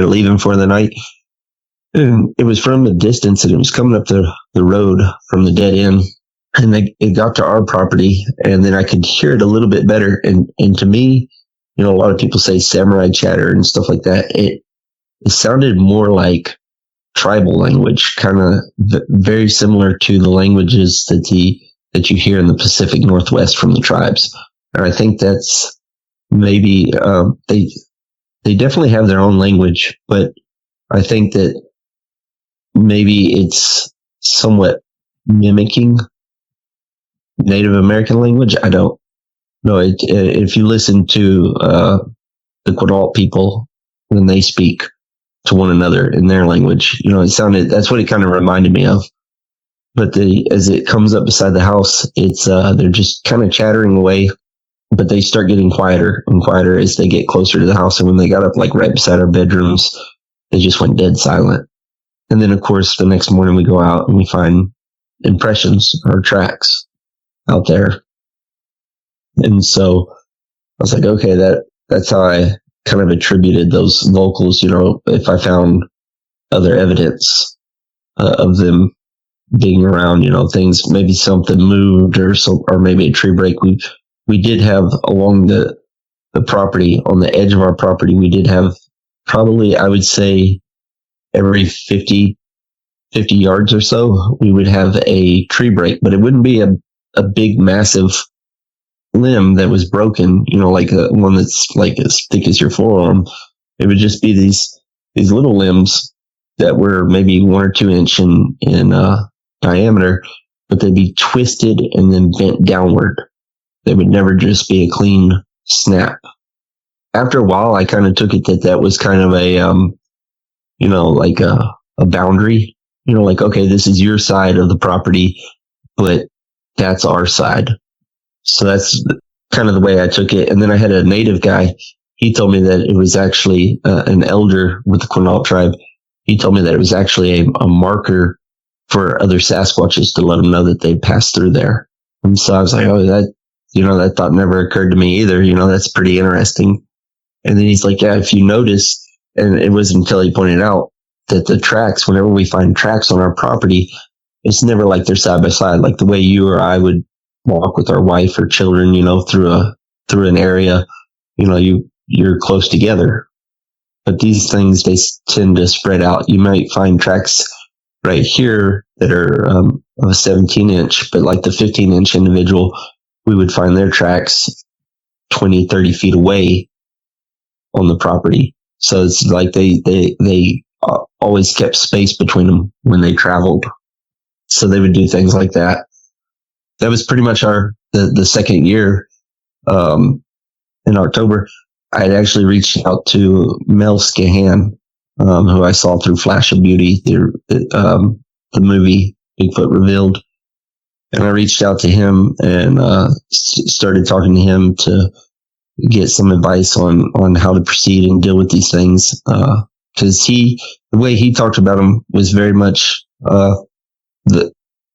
leaving for the night. And it was from a distance, and it was coming up the road from the dead end. And it got to our property, and then I could hear it a little bit better. And to me, a lot of people say samurai chatter and stuff like that. It sounded more like tribal language, kind of very similar to the languages that you hear in the Pacific Northwest from the tribes. And I think that's maybe they definitely have their own language, but I think that maybe it's somewhat mimicking Native American language. I don't know. If you listen to the Quinault people when they speak to one another in their language, that's what it kind of reminded me of. But as it comes up beside the house, it's they're just kind of chattering away, but they start getting quieter and quieter as they get closer to the house. And when they got up like right beside our bedrooms, they just went dead silent. And then, of course, the next morning we go out and we find impressions or tracks out there. And so I was like, okay, that's how I kind of attributed those vocals. If I found other evidence of them being around, things, maybe something moved or maybe a tree break. We did have along the property, on the edge of our property, we did have probably, I would say, every 50 yards or so, we would have a tree break, but it wouldn't be a big, massive limb that was broken, like one that's like as thick as your forearm. It would just be these little limbs that were maybe 1 or 2 inch in diameter, but they'd be twisted and then bent downward. They would never just be a clean snap. After a while, I kind of took it that was kind of a like a boundary, like, okay, this is your side of the property, but that's our side. So that's kind of the way I took it. And then I had a native guy. He told me that it was actually an elder with the Quinault tribe. he told me that it was actually a marker for other Sasquatches to let them know that they'd passed through there. And so I was like, oh, that thought never occurred to me either. That's pretty interesting. And then he's like, yeah, if you notice, and it wasn't until he pointed out that the tracks, whenever we find tracks on our property, it's never like they're side by side, like the way you or I would walk with our wife or children, through an area, you're close together. But these things, they tend to spread out. You might find tracks right here that are of a 17-inch, but like the 15-inch individual, we would find their tracks 20, 30 feet away on the property. So it's like they always kept space between them when they traveled. So they would do things like that. That was pretty much the second year. In October, I had actually reached out to Mel Scahan, who I saw through Flash of Beauty, the movie Bigfoot Revealed. And I reached out to him and started talking to him to get some advice on how to proceed and deal with these things. Because the way he talked about them was very much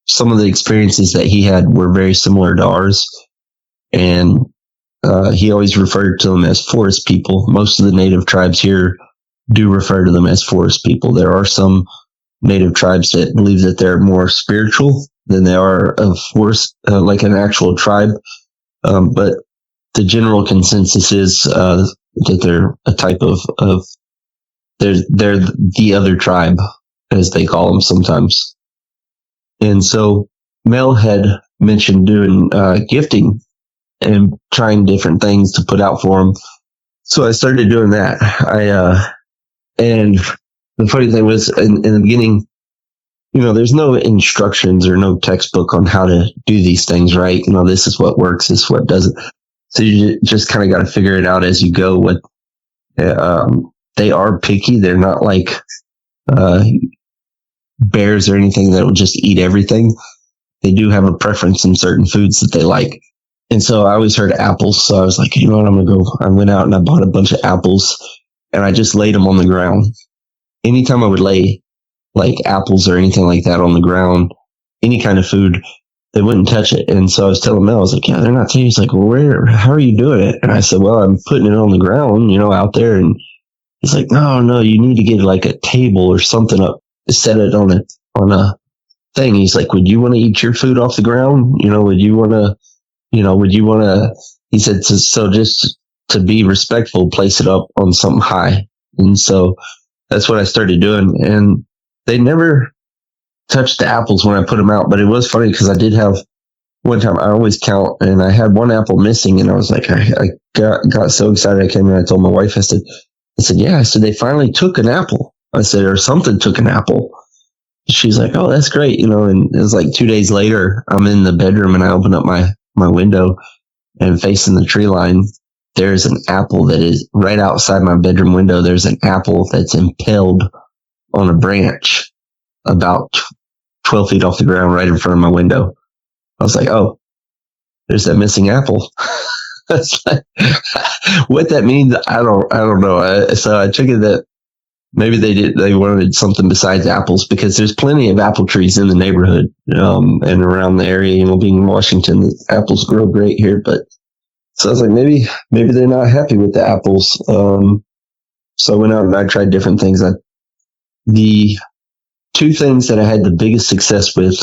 some of the experiences that he had were very similar to ours. And he always referred to them as forest people. Most of the native tribes here do refer to them as forest people. There are some native tribes that believe that they're more spiritual than they are of forest, like an actual tribe. But the general consensus is that they're a type of they're the other tribe, as they call them sometimes. And so Mel had mentioned doing gifting and trying different things to put out for him. So I started doing that. And the funny thing was in the beginning, there's no instructions or no textbook on how to do these things, right? This is what works, this is what doesn't. So you just kind of got to figure it out as you go. They are picky. They're not like bears or anything that will just eat everything. They do have a preference in certain foods that they like. And so I always heard apples. So I was like, you know what, I'm going to go. I went out and I bought a bunch of apples and I just laid them on the ground. Anytime I would lay like apples or anything like that on the ground, any kind of food, they wouldn't touch it. And so I was telling Mel, I was like, yeah, they're not taking it. He's like, well, how are you doing it? And I said, well, I'm putting it on the ground, out there. And he's like, no, you need to get like a table or something up, set it on a thing. He's like, would you want to eat your food off the ground? Would you want to, he said, so just to be respectful, place it up on something high. And so that's what I started doing. And they never touched the apples when I put them out, but it was funny because I did have one time, I always count, and I had one apple missing, and I was like, I got so excited. I came in and I told my wife, I said, yeah, they finally took an apple. I said, or something took an apple. She's like, oh, that's great. And it was like 2 days later, I'm in the bedroom and I open up my window and facing the tree line, there's an apple that is right outside my bedroom window. There's an apple that's impaled on a branch about 12 feet off the ground right in front of my window. I was like, oh, there's that missing apple. That's like, what that means, I don't know. So I took it that maybe they wanted something besides apples, because there's plenty of apple trees in the neighborhood and around the area. Being in Washington, the apples grow great here. But so I was like, maybe they're not happy with the apples. So I went out and I tried different things. The two things that I had the biggest success with,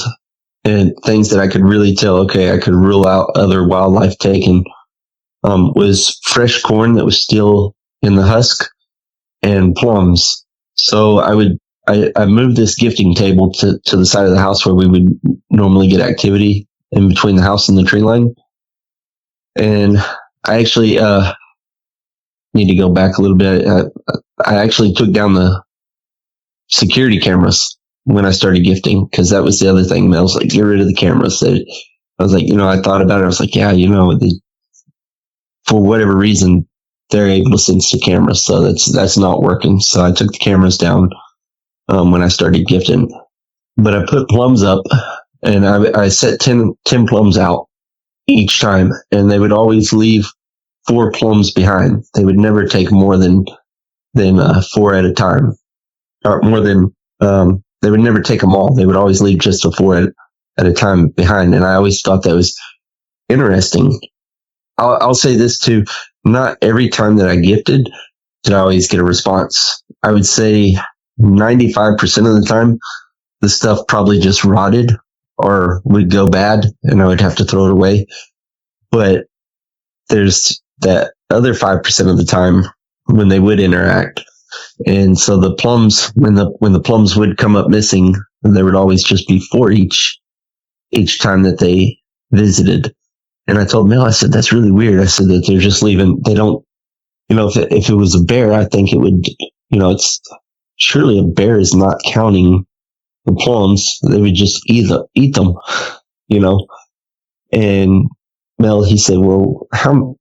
and things that I could really tell, okay, I could rule out other wildlife taken, was fresh corn that was still in the husk and plums. So I moved this gifting table to the side of the house where we would normally get activity in between the house and the tree line. And I actually need to go back a little bit. I actually took down the security cameras when I started gifting, because that was the other thing. Mel's like, get rid of the cameras. I was like, I thought about it. I was like, yeah, for whatever reason, they're able to sense the cameras, so that's not working. So I took the cameras down when I started gifting. But I put plums up, and I set 10 plums out each time, and they would always leave 4 plums behind. They would never take more than 4 at a time. more than, they would never take them all. They would always leave just a 4 at a time behind. And I always thought that was interesting. I'll say this too. Not every time that I gifted did I always get a response. I would say 95% of the time, the stuff probably just rotted or would go bad and I would have to throw it away. But there's that other 5% of the time when they would interact. And so the plums, when the plums would come up missing, there would always just be 4 each time that they visited. And I told Mel, I said, that's really weird. I said that they're just leaving. They don't, if it was a bear, I think it would, it's surely a bear is not counting the plums. They would just eat them, And Mel, he said, well, how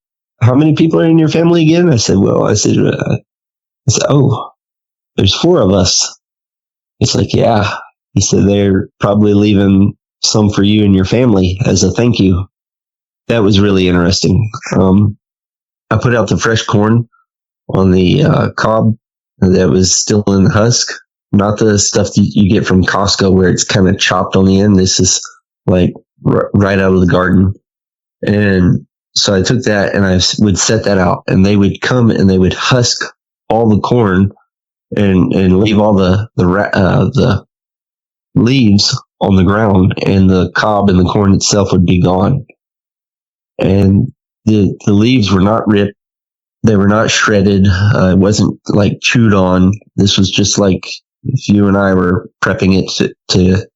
many people are in your family again? I said, oh, there's 4 of us. It's like, yeah. He said, they're probably leaving some for you and your family as a thank you. That was really interesting. I put out the fresh corn on the cob that was still in the husk, not the stuff that you get from Costco where it's kind of chopped on the end. This is like right out of the garden. And so I took that and I would set that out, and they would come and they would husk all the corn and leave all the leaves on the ground, and the cob and the corn itself would be gone. And the leaves were not ripped. They were not shredded. It wasn't like chewed on. This was just like if you and I were prepping it to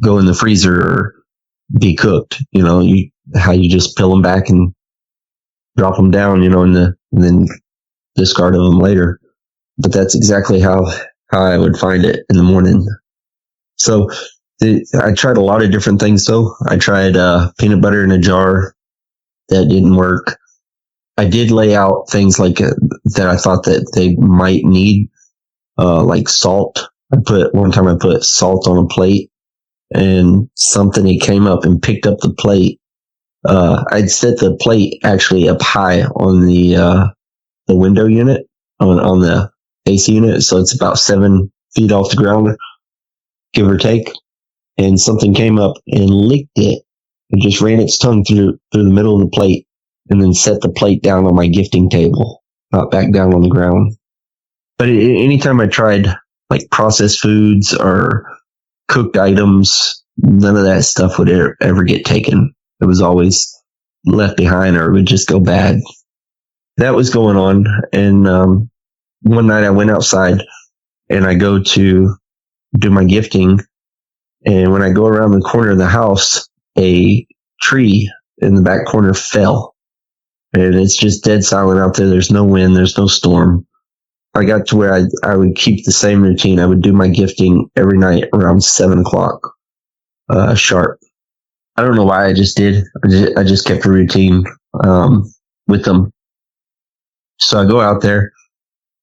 go in the freezer or be cooked. How you just peel them back and drop them down, and then discard of them later. But that's exactly how I would find it in the morning. So I tried a lot of different things though. I tried peanut butter in a jar. That didn't work. I did lay out things like that I thought that they might need, like salt. One time I put salt on a plate, and something came up and picked up the plate. I'd set the plate actually up high on the window unit on the AC unit, so it's about 7 feet off the ground, give or take. And something came up and licked it. It just ran its tongue through the middle of the plate and then set the plate down on my gifting table, not back down on the ground. But anytime I tried like processed foods or cooked items, none of that stuff would ever get taken. It was always left behind or it would just go bad. That was going on. And one night I went outside and I go to do my gifting. And when I go around the corner of the house, a tree in the back corner fell. And it's just dead silent out there. There's no wind. There's no storm. I got to where I would keep the same routine. I would do my gifting every night around 7 o'clock sharp. I don't know why I just did. I just kept a routine with them. So I go out there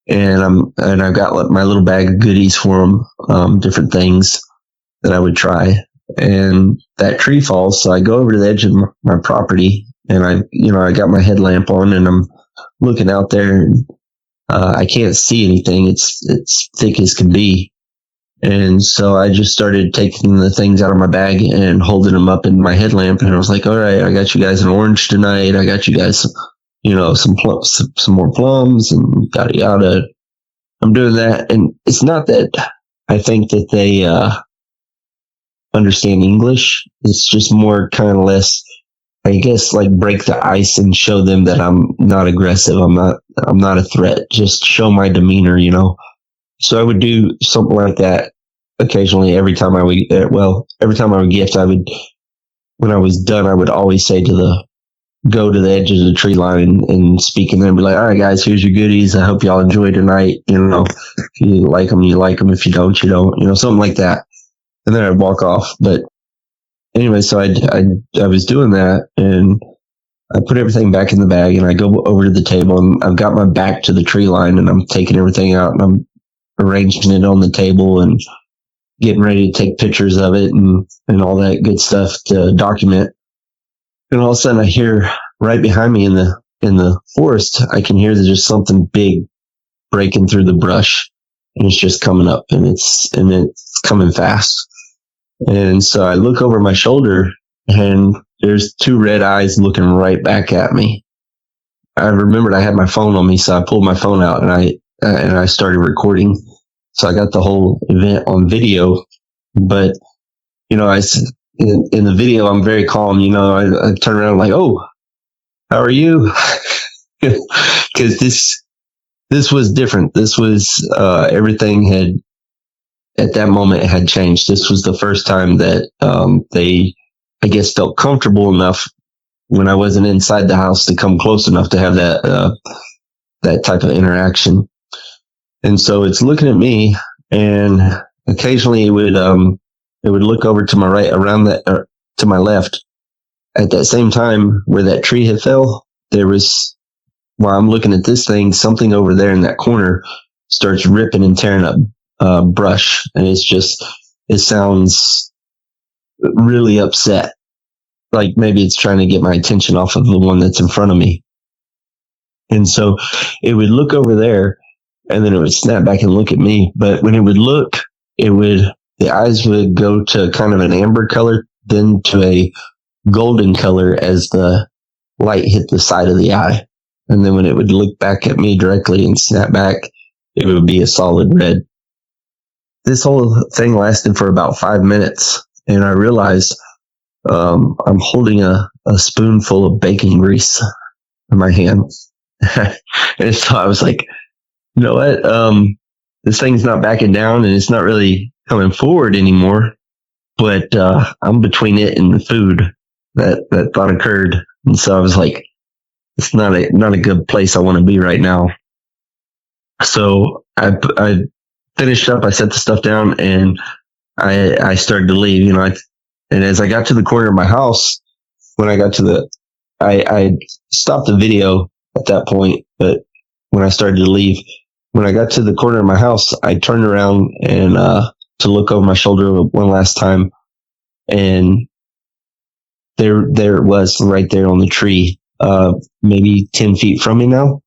and I've got my little bag of goodies for them, different things that I would try. And that tree falls. So I go over to the edge of my property and I got my headlamp on and I'm looking out there and I can't see anything. It's thick as can be. And so I just started taking the things out of my bag and holding them up in my headlamp. And I was like, all right, I got you guys an orange tonight. I got you guys, some more plums and yada yada. I'm doing that. And it's not that I think that they understand English. It's just more kind of less, I guess, like break the ice and show them that I'm not aggressive. I'm not a threat. Just show my demeanor, So I would do something like that occasionally. Every time I would gift, when I was done, I would always say go to the edge of the tree line and speak and then be like, all right, guys, here's your goodies. I hope y'all enjoy tonight. If you like them, you like them. If you don't, you don't, something like that. And then I'd walk off. But anyway, so I was doing that and I put everything back in the bag and I go over to the table and I've got my back to the tree line and I'm taking everything out and I'm arranging it on the table and getting ready to take pictures of it and all that good stuff to document. And all of a sudden I hear right behind me in the forest, I can hear there's just something big breaking through the brush. and it's just coming up, and it's coming fast. And so I look over my shoulder, and there's two red eyes looking right back at me. I remembered I had my phone on me, so I pulled my phone out and I started recording. So I got the whole event on video. But in the video, I'm very calm. I turn around like, "Oh, how are you?" Because this was different. This was everything had at that moment had changed. This was the first time that they, I guess, felt comfortable enough when I wasn't inside the house to come close enough to have that type of interaction. And so it's looking at me, and occasionally it would look over to my right, to my left. At that same time where that tree had fell, there was, while I'm looking at this thing, something over there in that corner starts ripping and tearing up brush, and it sounds really upset. Like maybe it's trying to get my attention off of the one that's in front of me. And so it would look over there, and then it would snap back and look at me. But when it would look, the eyes would go to kind of an amber color, then to a golden color as the light hit the side of the eye. And then when it would look back at me directly and snap back, it would be a solid red. This whole thing lasted for about 5 minutes, and I realized I'm holding a spoonful of bacon grease in my hand. And so I was like, you know what? This thing's not backing down, and it's not really coming forward anymore. But I'm between it and the food that thought occurred. And so I was like, it's not a good place I want to be right now. So I finished up, I set the stuff down, and I started to leave, and as I got to the corner of my house, when I got to I stopped the video at that point, but when I started to leave, when I got to the corner of my house, I turned around and to look over my shoulder one last time, and there it was right there on the tree, maybe 10 feet from me now,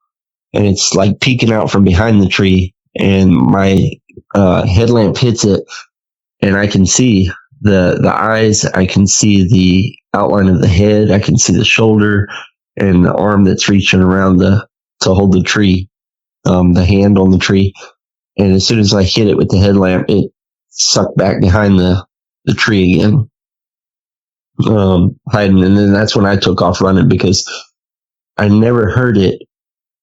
and it's like peeking out from behind the tree, and my headlamp hits it, and I can see the eyes, I can see the outline of the head, I can see the shoulder and the arm that's reaching around to hold the tree, the hand on the tree. And as soon as I hit it with the headlamp, it sucked back behind the tree again, hiding. And then that's when I took off running, because I never heard it.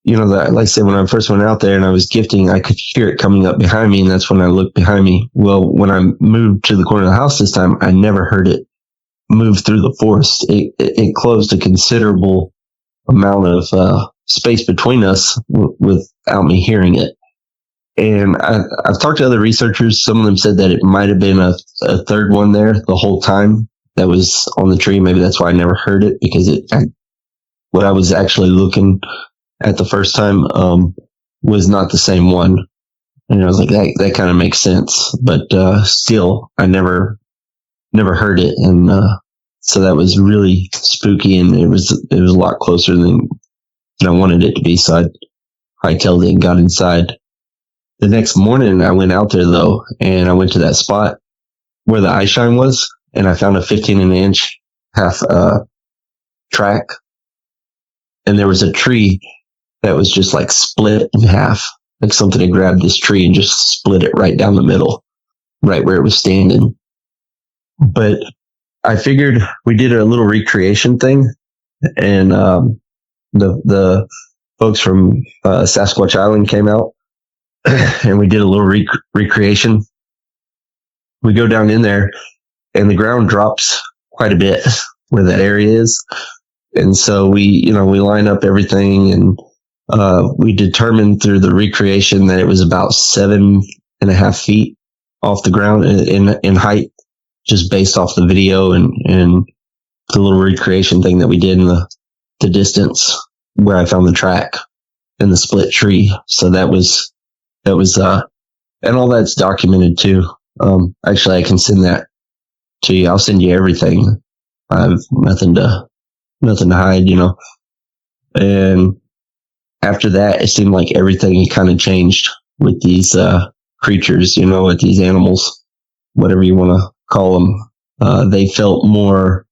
Like I said, when I first went out there and I was gifting, I could hear it coming up behind me, and that's when I looked behind me. Well, when I moved to the corner of the house this time, I never heard it move through the forest. It closed a considerable amount of space between us without me hearing it. And I've talked to other researchers. Some of them said that it might have been a third one there the whole time that was on the tree. Maybe that's why I never heard it, because what I was actually looking at the first time was not the same one. And I was like, that kind of makes sense. But still, I never heard it. And so that was really spooky, and it was a lot closer than I wanted it to be. So I hightailed it and got inside. The next morning, I went out there, though, and I went to that spot where the eye shine was, and I found a 15-inch half track. And there was a tree that was just like split in half. Like something had grabbed this tree and just split it right down the middle, right where it was standing. But I figured we did a little recreation thing, and the folks from Sasquatch Island came out, and we did a little recreation. We go down in there, and the ground drops quite a bit where that area is. And so we line up everything, and we determined through the recreation that it was about 7.5 feet off the ground in height, just based off the video and the little recreation thing that we did in the distance where I found the track and the split tree. So that was and all that's documented too. Actually, I can send that to you. I'll send you everything. I have nothing to hide, And after that, it seemed like everything had kind of changed with these creatures, with these animals, whatever you want to call them. They felt more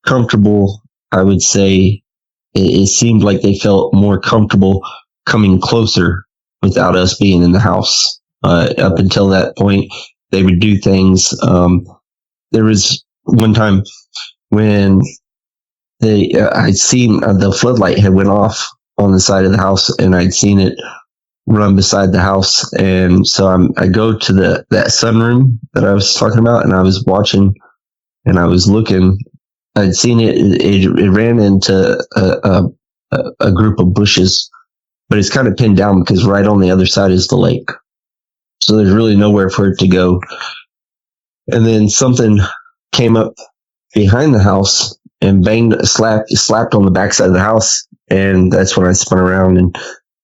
comfortable. I would say it seemed like they felt more comfortable coming closer without us being in the house. Up until that point, they would do things. There was one time when I'd seen the floodlight had went off on the side of the house, and I'd seen it run beside the house. And so I go to that sunroom that I was talking about, and I was watching, and I was looking. I'd seen it ran into a group of bushes, but it's kind of pinned down because right on the other side is the lake. So there's really nowhere for it to go. And then something came up behind the house and slapped on the backside of the house. And that's when I spun around.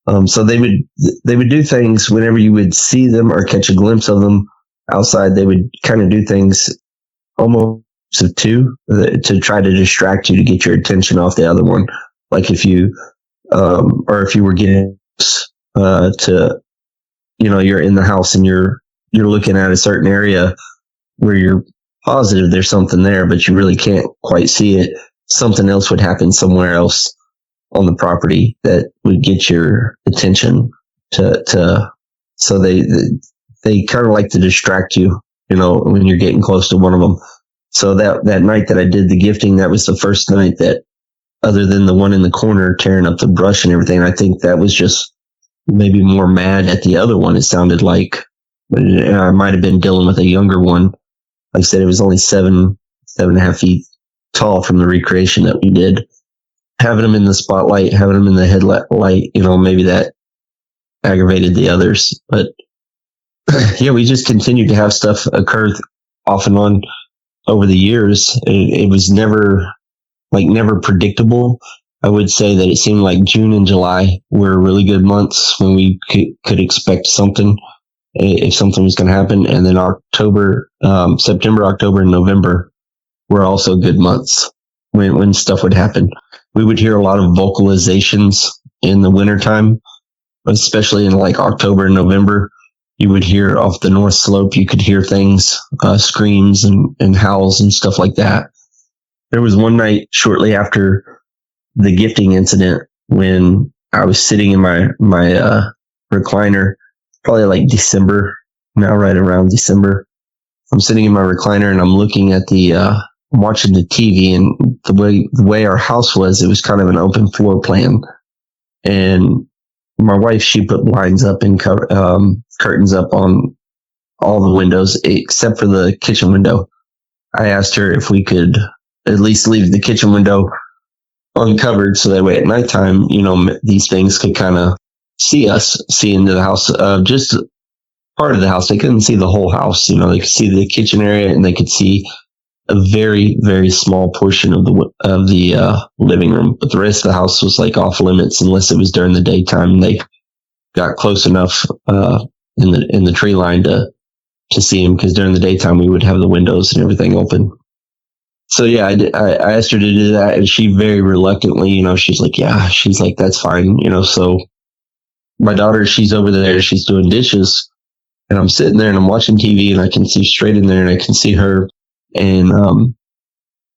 And so they would do things whenever you would see them or catch a glimpse of them outside. They would kind of do things almost of two to try to distract you, to get your attention off the other one. Like if you were getting to, you're in the house and you're looking at a certain area where you're positive there's something there, but you really can't quite see it. Something else would happen somewhere else on the property that would get your attention so they kind of like to distract you, when you're getting close to one of them. So that night that I did the gifting, that was the first night that, other than the one in the corner tearing up the brush and everything, I think that was just maybe more mad at the other one. It sounded like I might have been dealing with a younger one. Like I said, it was only 7.5 feet tall from the recreation that we did. Having them in the spotlight, having them in the headlight, maybe that aggravated the others. But yeah, we just continued to have stuff occur off and on over the years. It was never predictable. I would say that it seemed like June and July were really good months when we could expect something, if something was going to happen. And then September, October, and November were also good months when stuff would happen. We would hear a lot of vocalizations in the wintertime, especially in like October and November. You would hear off the North Slope, you could hear things, screams and howls and stuff like that. There was one night shortly after the gifting incident when I was sitting in my recliner, probably like December, now right around December. I'm sitting in my recliner and I'm looking at watching the TV, and the way our house was, it was kind of an open floor plan. And my wife, she put blinds up and curtains up on all the windows except for the kitchen window. I asked her if we could at least leave the kitchen window uncovered so that way at nighttime, these things could kind of see into the house, just part of the house. They couldn't see the whole house. They could see the kitchen area, and they could see a very, very small portion of the living room. But the rest of the house was like off limits unless it was during the daytime. They got close enough in the tree line to see him, because during the daytime we would have the windows and everything open. So yeah, I asked her to do that, and she very reluctantly, she's like, yeah, she's like, that's fine, So my daughter, she's over there, she's doing dishes, and I'm sitting there and I'm watching TV, and I can see straight in there, and I can see her, and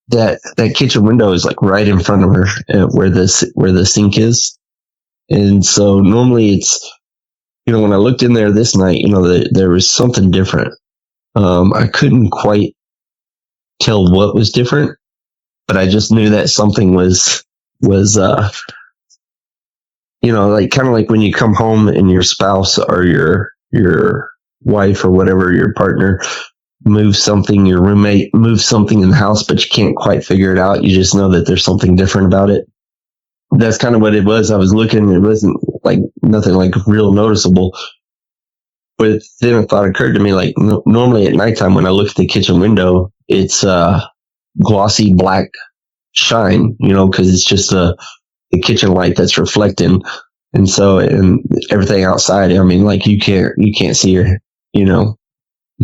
that kitchen window is like right in front of her, where the sink is. And so normally it's, when I looked in there this night, there was something different. I couldn't quite tell what was different, but I just knew that something was like kind of like when you come home and your spouse or your wife or whatever, your partner moves something, your roommate moves something in the house, but you can't quite figure it out. You just know that there's something different about it. That's kind of what it was. I was looking, it wasn't like nothing like real noticeable. But then a thought occurred to me, like normally at nighttime when I look at the kitchen window, it's glossy black shine, because it's just the kitchen light that's reflecting. And so, and everything outside, like you can't see you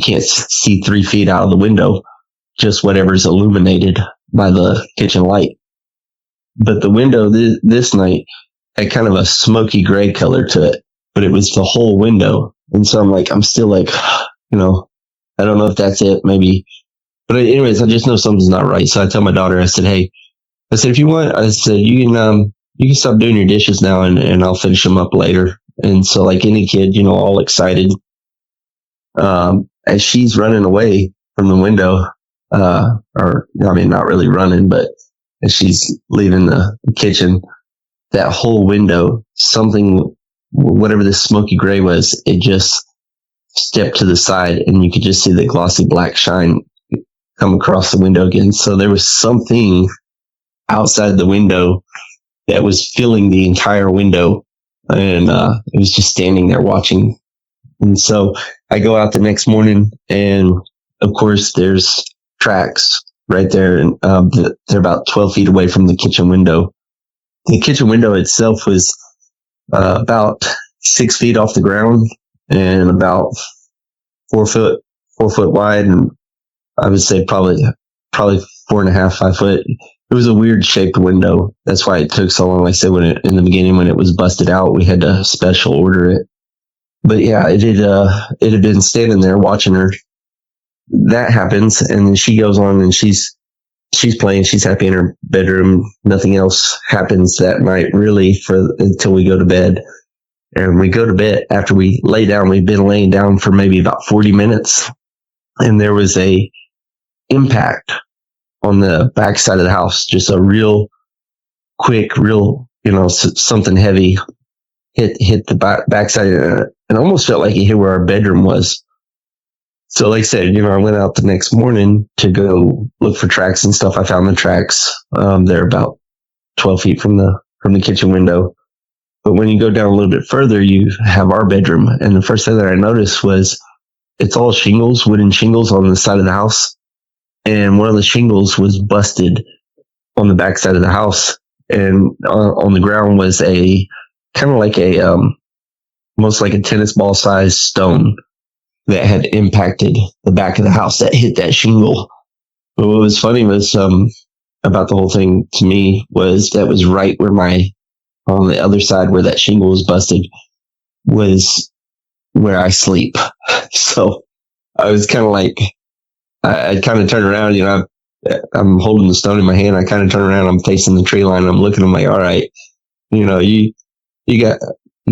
can't see 3 feet out of the window, just whatever's illuminated by the kitchen light. But the window this night had kind of a smoky gray color to it, but it was the whole window. And so I'm still like, I don't know if that's it, maybe. But anyways, I just know something's not right. So I tell my daughter, I said, hey, if you want, I said, you can stop doing your dishes now and I'll finish them up later. And so like any kid, all excited, as she's running away from the window, not really running, but as she's leaving the kitchen, that whole window, something, whatever this smoky gray was, it just stepped to the side and you could just see the glossy black shine come across the window again. So there was something outside the window that was filling the entire window, and it was just standing there watching. And so I go out the next morning, and of course there's tracks right there, and they're about 12 feet away from the kitchen window. The kitchen window itself was about 6 feet off the ground and about 4 foot wide, and I would say probably 4.5, 5 foot. It was a weird shaped window. That's why it took so long. Like I said, in the beginning, when it was busted out, we had to special order it. But yeah, it had been standing there watching her. That happens, and then she goes on and she's playing. She's happy in her bedroom. Nothing else happens that night really until we go to bed. And we go to bed after we lay down. We've been laying down for maybe about 40 minutes, and there was a impact on the back side of the house. Just a real quick, something heavy hit the backside. It almost felt like it hit where our bedroom was. So like I said, I went out the next morning to go look for tracks and stuff. I found the tracks. They're about 12 feet from the kitchen window. But when you go down a little bit further, you have our bedroom. And the first thing that I noticed was it's all shingles, wooden shingles on the side of the house. And one of the shingles was busted on the back side of the house. And on the ground was a kind of like almost like a tennis ball sized stone that had impacted the back of the house that hit that shingle. But what was funny was, about the whole thing to me was that was right where on the other side where that shingle was busted was where I sleep. So I was kind of like, I kind of turn around, I'm holding the stone in my hand. I kind of turn around, I'm facing the tree line. I'm looking, I'm like, all right, you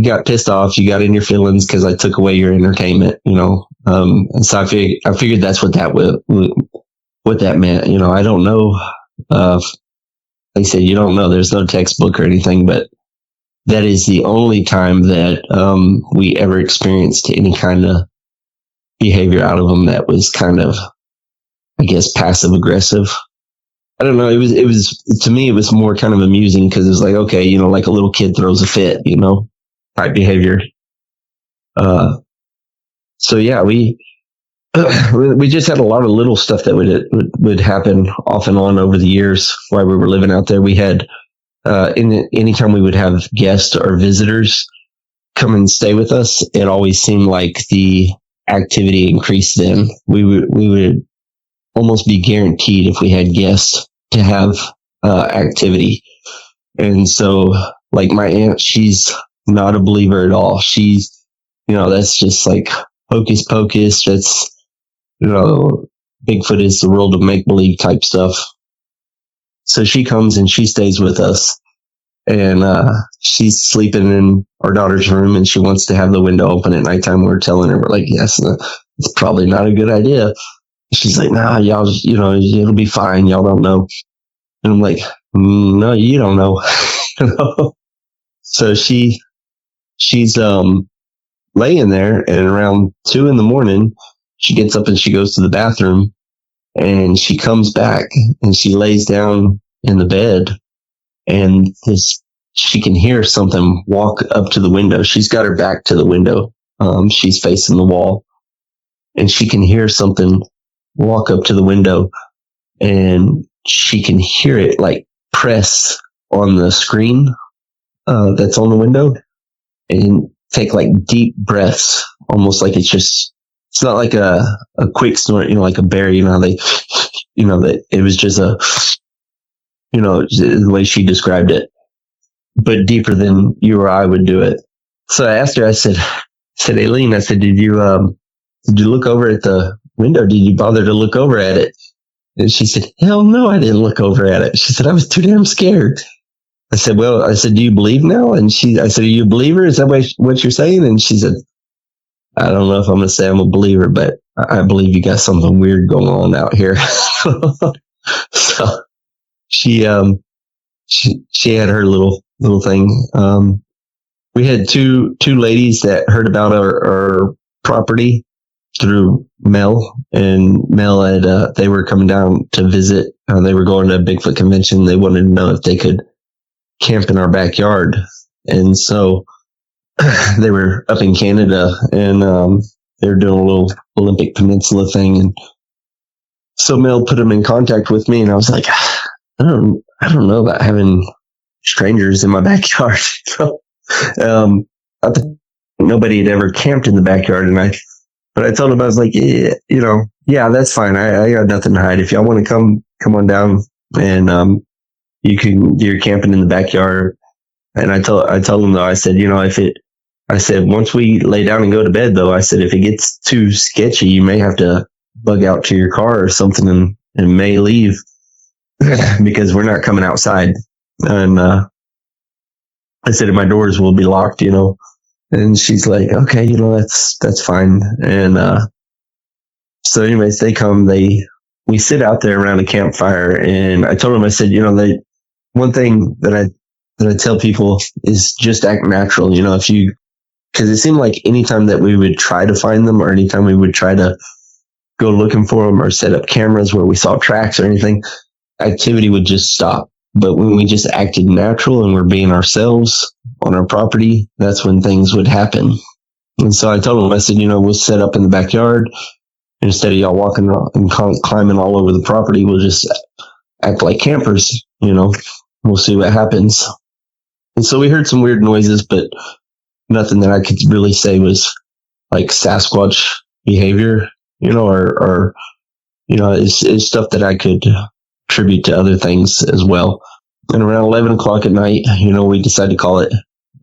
got pissed off. You got in your feelings because I took away your entertainment, and so I figured that's what that meant. I don't know. Like I said, you don't know. There's no textbook or anything, but that is the only time that we ever experienced any kind of behavior out of them that was kind of, I guess, passive aggressive. I don't know. It was to me, it was more kind of amusing because it was like, okay, like a little kid throws a fit, type behavior. So yeah, we just had a lot of little stuff that would happen off and on over the years while we were living out there. We had, anytime we would have guests or visitors come and stay with us, it always seemed like the activity increased then. We would almost be guaranteed if we had guests to have activity. And so like my aunt, she's not a believer at all. She's, that's just like hocus pocus. That's, Bigfoot is the world of make believe type stuff. So she comes and she stays with us, and she's sleeping in our daughter's room, and she wants to have the window open at nighttime. We're telling her, we're like, yes, it's probably not a good idea. She's like, nah, y'all, it'll be fine. Y'all don't know. And I'm like, no, you don't know. So she's laying there, and around 2 a.m, she gets up and she goes to the bathroom, and she comes back and she lays down in the bed, and she can hear something walk up to the window. She's got her back to the window. She's facing the wall, and she can hear something walk up to the window, and she can hear it like press on the screen that's on the window and take like deep breaths, almost like it's not like a quick snort, like a bear, how they, that it was just the way she described it, but deeper than you or I would do it. So I asked her, I said, said, Aileen, I said, did you look over at the window? Did you bother to look over at it? And she said, hell no, I didn't look over at it. She said, I was too damn scared. I said, do you believe now? And I said, are you a believer? Is that what you're saying? And she said, I don't know if I'm going to say I'm a believer, but I believe you got something weird going on out here. So she had her little thing. We had two ladies that heard about our property through Mel, and Mel had, they were coming down to visit. They were going to a Bigfoot convention. They wanted to know if they could camp in our backyard. And so they were up in Canada, and they were doing a little Olympic Peninsula thing. And so Mel put them in contact with me, and I was like, I don't know about having strangers in my backyard. So, I think nobody had ever camped in the backyard, but I told him, I was like, yeah, that's fine. I got nothing to hide. If y'all want to come on down, and you're camping in the backyard. And I told him, though, I said, I said, once we lay down and go to bed, though, I said, if it gets too sketchy, you may have to bug out to your car or something and may leave because we're not coming outside. And I said, my doors will be locked, And she's like, okay, that's fine. And so anyways, they come, we sit out there around a campfire, and I told them, I said, one thing that I tell people is just act natural, because it seemed like anytime that we would try to find them, or anytime we would try to go looking for them or set up cameras where we saw tracks or anything, activity would just stop. But when we just acted natural and we're being ourselves on our property, that's when things would happen. And so I told them, I said, we'll set up in the backyard. Instead of y'all walking and climbing all over the property, we'll just act like campers, We'll see what happens. And so we heard some weird noises, but nothing that I could really say was like Sasquatch behavior, or is stuff that I could attribute to other things as well. And around 11 o'clock at night, we decided to call it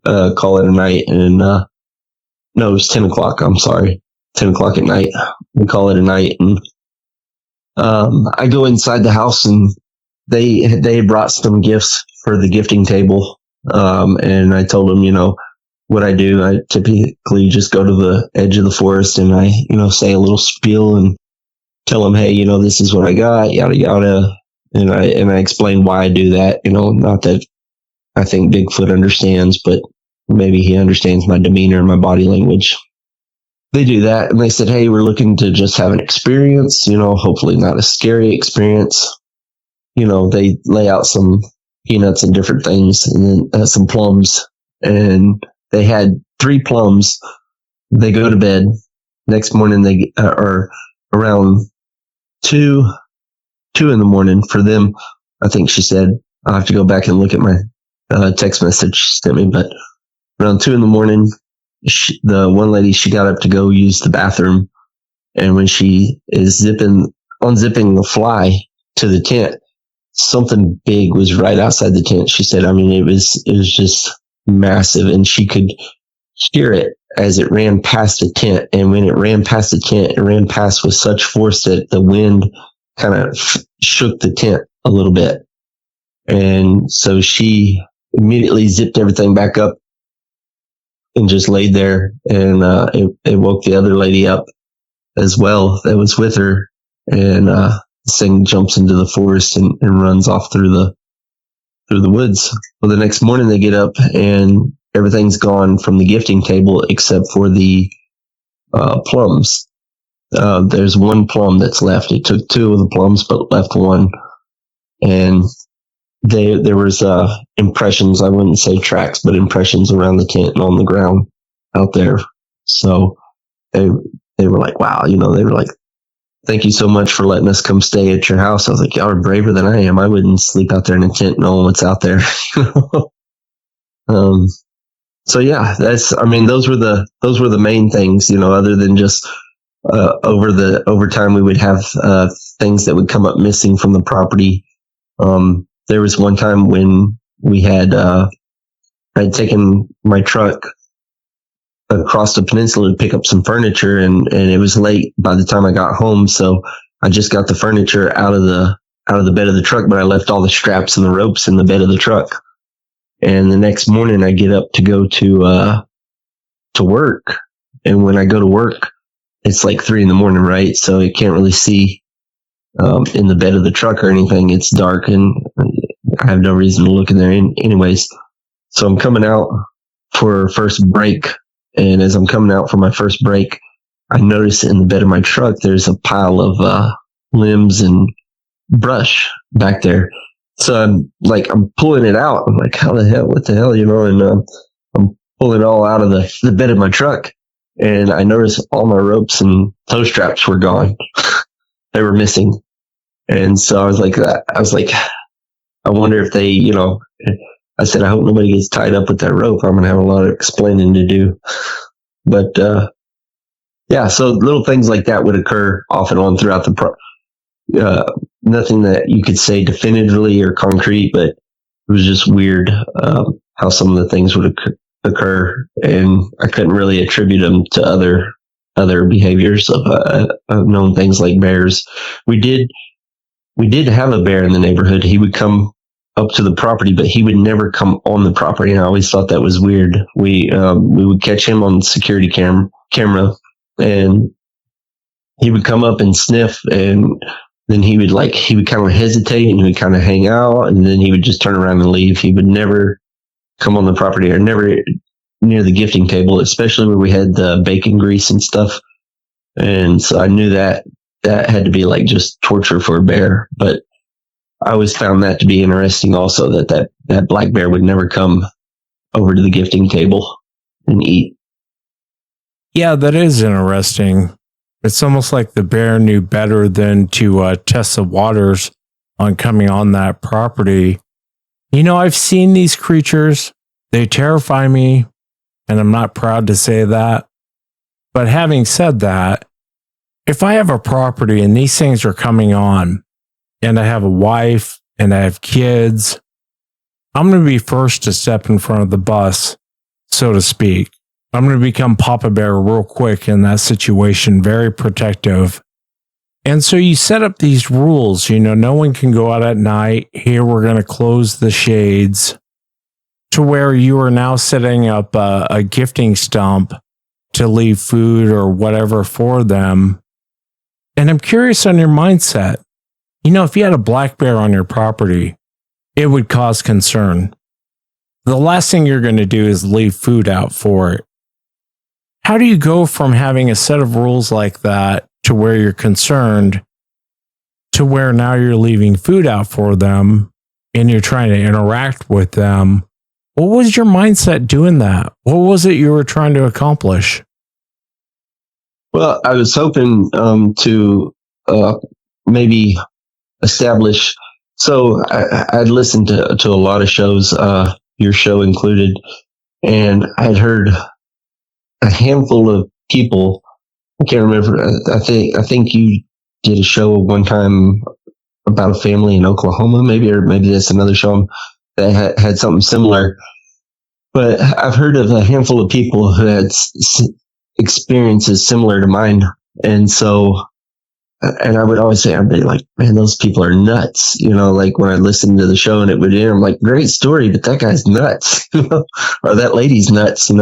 a night. And no, it was 10 o'clock. I'm sorry, 10 o'clock at night. We call it a night, and I go inside the house, and they had brought some gifts for the gifting table. And I told them, what I do. I typically just go to the edge of the forest, and I, say a little spiel and tell them, hey, this is what I got, yada, yada. And I explain why I do that, not that I think Bigfoot understands, but maybe he understands my demeanor and my body language. They do that, and they said, hey, we're looking to just have an experience, hopefully not a scary experience. They lay out some peanuts and different things, and then some plums, and they had 3 plums. They go to bed. Next morning, they are around 2 in the morning for them. I think she said, I'll have to go back and look at my text message she sent me, but around 2 in the morning, the one lady, she got up to go use the bathroom, and when she is unzipping the fly to the tent, something big was right outside the tent. She said, it was just massive, and she could hear it as it ran past the tent. And when it ran past the tent, it ran past with such force that the wind kind of shook the tent a little bit. And so she immediately zipped everything back up and just laid there. And it woke the other lady up as well that was with her. And this thing jumps into the forest and runs off through the woods. Well, the next morning they get up, and everything's gone from the gifting table except for the plums. There's 1 plum that's left. It took 2 of the plums, but left 1. And there was impressions. I wouldn't say tracks, but impressions around the tent and on the ground out there. So they were like, wow, they were like, thank you so much for letting us come stay at your house. I was like, y'all are braver than I am. I wouldn't sleep out there in a tent knowing what's out there. So yeah, those were the main things, other than just, over time we would have, things that would come up missing from the property. There was one time when we had, I'd taken my truck across the peninsula to pick up some furniture, and it was late by the time I got home. So I just got the furniture out of the bed of the truck, but I left all the straps and the ropes in the bed of the truck. And the next morning I get up to go to work. And when I go to work, it's like 3 a.m, right? So you can't really see in the bed of the truck or anything. It's dark and I have no reason to look in there anyways. So I'm coming out for first break. And as I'm coming out for my first break, I notice in the bed of my truck, there's a pile of limbs and brush back there. So I'm pulling it out. I'm like, how the hell, what the hell, and I'm pulling it all out of the bed of my truck. And I noticed all my ropes and toe straps were gone. They were missing. And so I was like, I wonder if they, I said, I hope nobody gets tied up with that rope. I'm going to have a lot of explaining to do. But, yeah, so little things like that would occur off and on throughout nothing that you could say definitively or concrete, but it was just weird, how some of the things would occur. And I couldn't really attribute them to other behaviors of known things like bears. We did have a bear in the neighborhood. He would come up to the property, but he would never come on the property. And I always thought that was weird. We would catch him on security camera, and he would come up and sniff, and then he would kind of hesitate and he would kind of hang out, and then he would just turn around and leave. He would never come on the property or never near the gifting table, especially where we had the bacon grease and stuff. And so I knew that had to be like just torture for a bear. But I always found that to be interesting also, that black bear would never come over to the gifting table and eat. Yeah, that is interesting. It's almost like the bear knew better than to test the waters on coming on that property. I've seen these creatures. They terrify me, and I'm not proud to say that. But having said that, if I have a property and these things are coming on, and I have a wife and I have kids, I'm going to be first to step in front of the bus, so to speak. I'm going to become Papa Bear real quick in that situation, very protective. And so you set up these rules, no one can go out at night. Here, we're going to close the shades, to where you are now setting up a gifting stump to leave food or whatever for them. And I'm curious on your mindset. If you had a black bear on your property, it would cause concern. The last thing you're going to do is leave food out for it. How do you go from having a set of rules like that to where you're concerned to where now you're leaving food out for them and you're trying to interact with them? What was your mindset doing that? What was it you were trying to accomplish? Well, I was hoping to maybe establish. So I'd listened to a lot of shows, your show included, and I'd heard a handful of people. I can't remember. I think you did a show one time about a family in Oklahoma, maybe that's another show that had something similar. But I've heard of a handful of people who had experiences similar to mine, and so. And I would always say, I'd be like, man, those people are nuts. Like when I listened to the show and it would end, I'm like, great story, but that guy's nuts, or that lady's nuts, And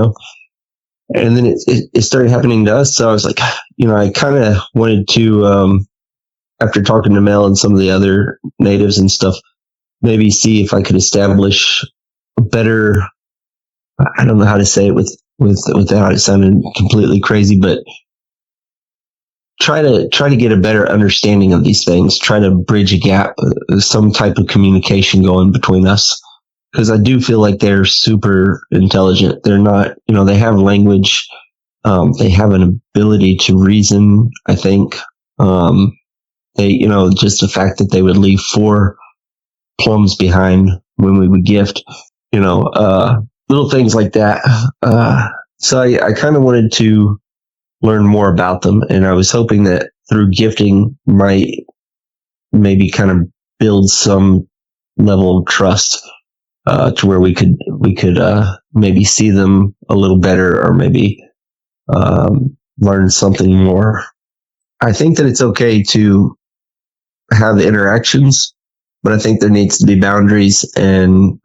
then it started happening to us. So I was like, I kind of wanted to, after talking to Mel and some of the other natives and stuff, maybe see if I could establish a better, I don't know how to say it without it sounding completely crazy, but try to get a better understanding of these things, try to bridge a gap, some type of communication going between us. Because I do feel like they're super intelligent. They're not, they have language. They have an ability to reason, I think. They, just the fact that they would leave 4 plums behind when we would gift, little things like that. So I kind of wanted to learn more about them, and I was hoping that through gifting might maybe kind of build some level of trust to where we could maybe see them a little better, or maybe learn something more. I think that it's okay to have interactions, but I think there needs to be boundaries and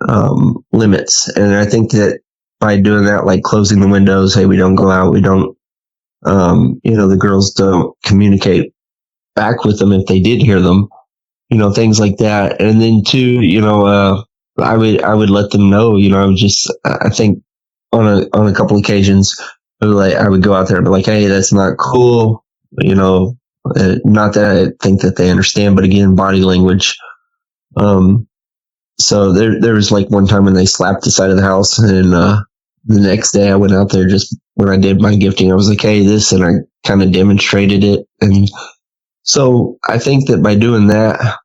limits. And I think that by doing that, like closing the windows, hey, we don't go out, we don't, the girls don't communicate back with them if they did hear them, things like that. And then too, I would let them know, I think on a couple occasions, I would go out there and be like, hey, that's not cool, not that I think that they understand, but again, body language. So there was like one time when they slapped the side of the house, and the next day I went out there just when I did my gifting, I was like, hey, this, and I kind of demonstrated it. And so I think that by doing that,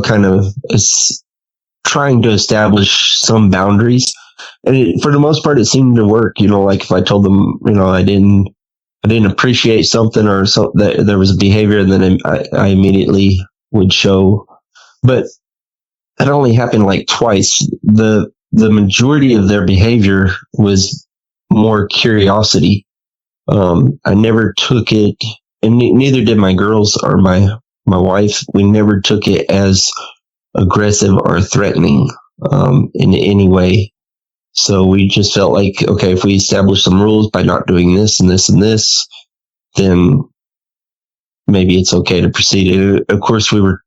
kind of is trying to establish some boundaries. And for the most part, it seemed to work. Like if I told them, I didn't appreciate something or so, that there was a behavior, and then I immediately would show. But that only happened like twice. The majority of their behavior was more curiosity. I never took it, and neither did my girls or my wife. We never took it as aggressive or threatening in any way. So we just felt like, okay, if we establish some rules by not doing this and this and this, then maybe it's okay to proceed. Of course, we were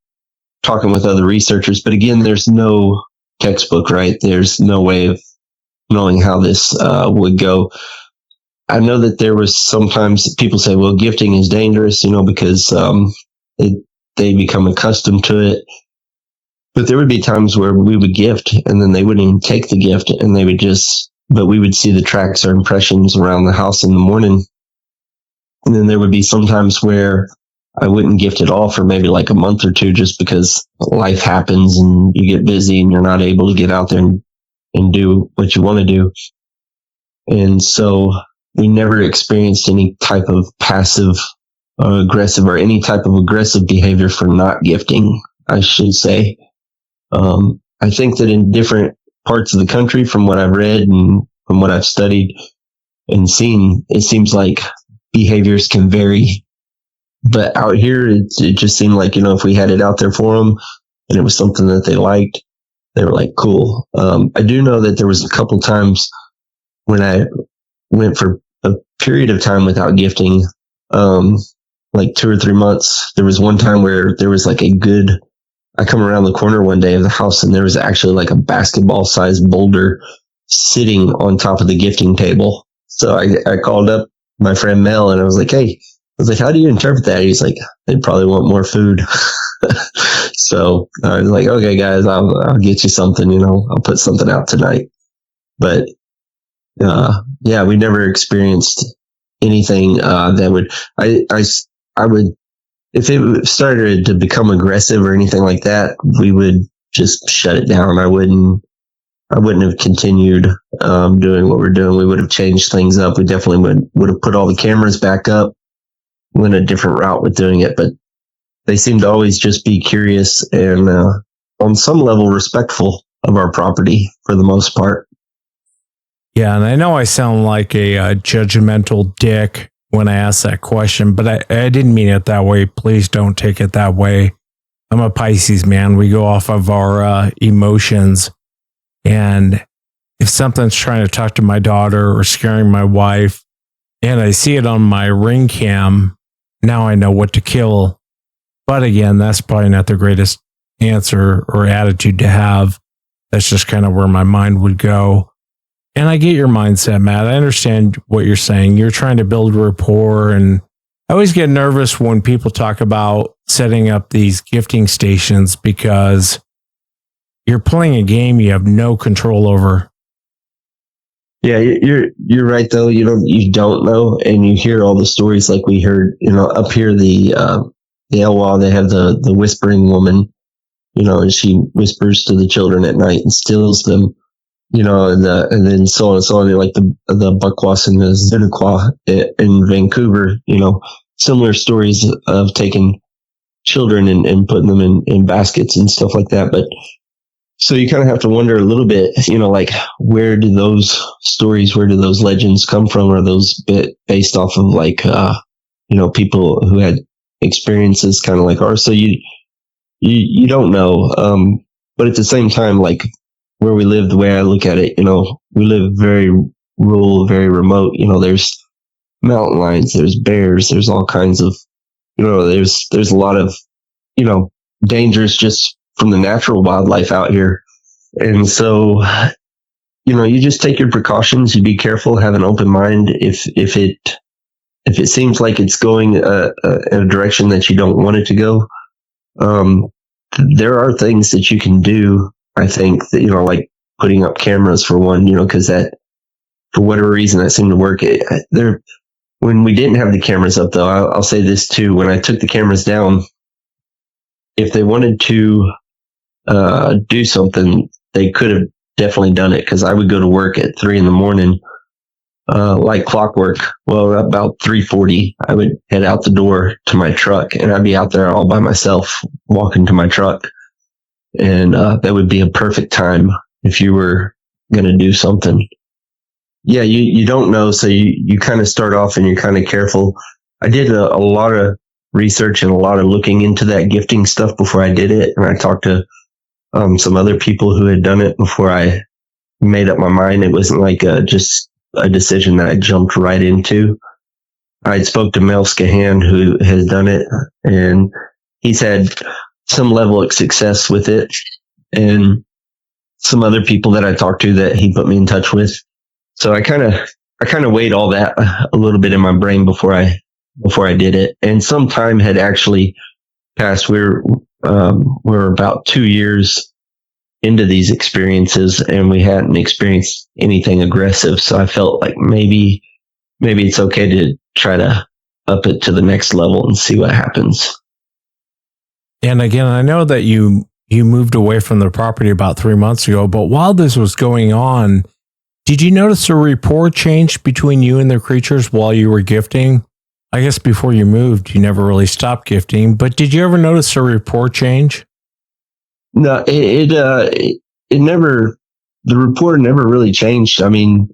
talking with other researchers, but again, there's no textbook, right? There's no way of knowing how this would go. I know that there was sometimes people say, well, gifting is dangerous, because they become accustomed to it. But there would be times where we would gift and then they wouldn't even take the gift, and they would but we would see the tracks or impressions around the house in the morning. And then there would be sometimes where I wouldn't gift at all for maybe like a month or two, just because life happens and you get busy and you're not able to get out there and do what you want to do. And so we never experienced any type of passive aggressive or any type of aggressive behavior for not gifting, I should say. I think that in different parts of the country, from what I've read and from what I've studied and seen, it seems like behaviors can vary. But out here, it just seemed like, if we had it out there for them and it was something that they liked, they were like, cool. I do know that there was a couple times when I went for a period of time without gifting, like 2 or 3 months. There was one time where there was like I come around the corner one day of the house, and there was actually like a basketball sized boulder sitting on top of the gifting table. So I called up my friend Mel, and I was like, hey, how do you interpret that? He's like, they probably want more food. So I was like, okay, guys, I'll get you something, I'll put something out tonight. But yeah, we never experienced anything that would, I would, if it started to become aggressive or anything like that, we would just shut it down. I wouldn't have continued doing what we're doing. We would have changed things up. We definitely would have put all the cameras back up, went a different route with doing it. But they seem to always just be curious and on some level respectful of our property for the most part. Yeah, and I know I sound like a judgmental dick when I ask that question, but I didn't mean it that way. Please don't take it that way. I'm a Pisces, man. We go off of our emotions. And if something's trying to talk to my daughter or scaring my wife, and I see it on my ring cam, now I know what to kill. But again, that's probably not the greatest answer or attitude to have. That's just kind of where my mind would go. And I get your mindset, Matt. I understand what you're saying. You're trying to build rapport. And I always get nervous when people talk about setting up these gifting stations, because you're playing a game you have no control over. Yeah, you're right though. You don't know, and you hear all the stories like we heard. Up here the Elwha, they have the whispering woman. And she whispers to the children at night and steals them. And then so on and so on. Like the Buckwas and the Zinnaqua in Vancouver. Similar stories of taking children and putting them in baskets and stuff like that. But So you kind of have to wonder a little bit, like where do those stories, where do those legends come from? Are those based off of like, people who had experiences kind of like ours? So you don't know. But at the same time, like where we live, the way I look at it, we live very rural, very remote. There's mountain lions, there's bears, there's all kinds of, there's a lot of, dangers just from the natural wildlife out here. And so, you just take your precautions, you be careful, have an open mind. If it seems like it's going in a direction that you don't want it to go, there are things that you can do. I think that, like putting up cameras for one, because that, for whatever reason, that seemed to work. When we didn't have the cameras up, though, I'll say this too. When I took the cameras down, if they wanted to do something, they could have definitely done it, because I would go to work at 3 a.m, like clockwork. Well, about 3:40, I would head out the door to my truck, and I'd be out there all by myself, walking to my truck. And that would be a perfect time if you were going to do something. Yeah, you don't know, so you kind of start off and you're kind of careful. I did a lot of research and a lot of looking into that gifting stuff before I did it, and I talked to some other people who had done it before I made up my mind. It wasn't like just a decision that I jumped right into. I spoke to Mel Scahan, who has done it, and he's had some level of success with it, and some other people that I talked to that he put me in touch with. So I kind of weighed all that a little bit in my brain before I did it. And some time had actually passed. We're about 2 years into these experiences, and we hadn't experienced anything aggressive. So I felt like maybe it's okay to try to up it to the next level and see what happens. And again, I know that you moved away from the property about 3 months ago, but while this was going on, did you notice a rapport change between you and the creatures while you were gifting? I guess before you moved, you never really stopped gifting, but did you ever notice a rapport change? No, it never, the rapport never really changed. I mean,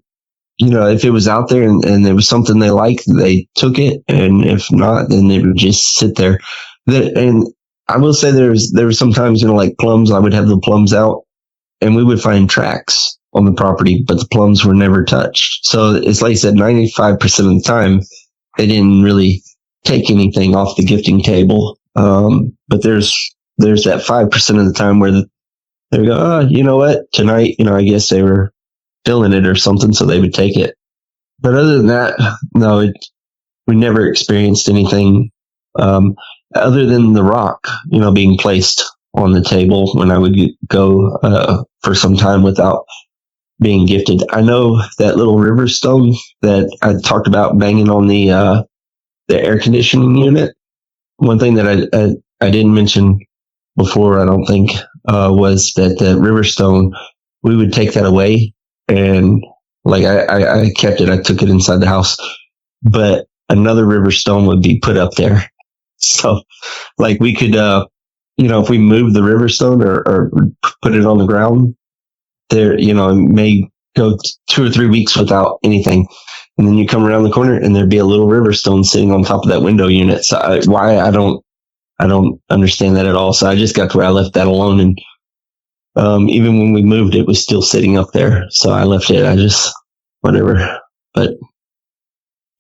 if it was out there and there was something they liked, they took it. And if not, then they would just sit there. And I will say there were some times, like plums, I would have the plums out and we would find tracks on the property, but the plums were never touched. So it's like I said, 95% of the time, they didn't really take anything off the gifting table. But there's that 5% of the time where they would go, oh, you know what, tonight, I guess they were feeling it or something, so they would take it. But other than that, no, we never experienced anything other than the rock, being placed on the table when I would go for some time without being gifted. I know that little river stone that I talked about banging on the air conditioning unit. One thing that I didn't mention before, I don't think, was that the river stone, we would take that away, and like I kept it. I took it inside the house, but another river stone would be put up there. So like we could, if we moved the river stone or put it on the ground there, it may go 2 or 3 weeks without anything. And then you come around the corner and there'd be a little river stone sitting on top of that window unit. So I don't understand that at all. So I just got to where I left that alone. And even when we moved, it was still sitting up there. So I left it. I just, whatever. But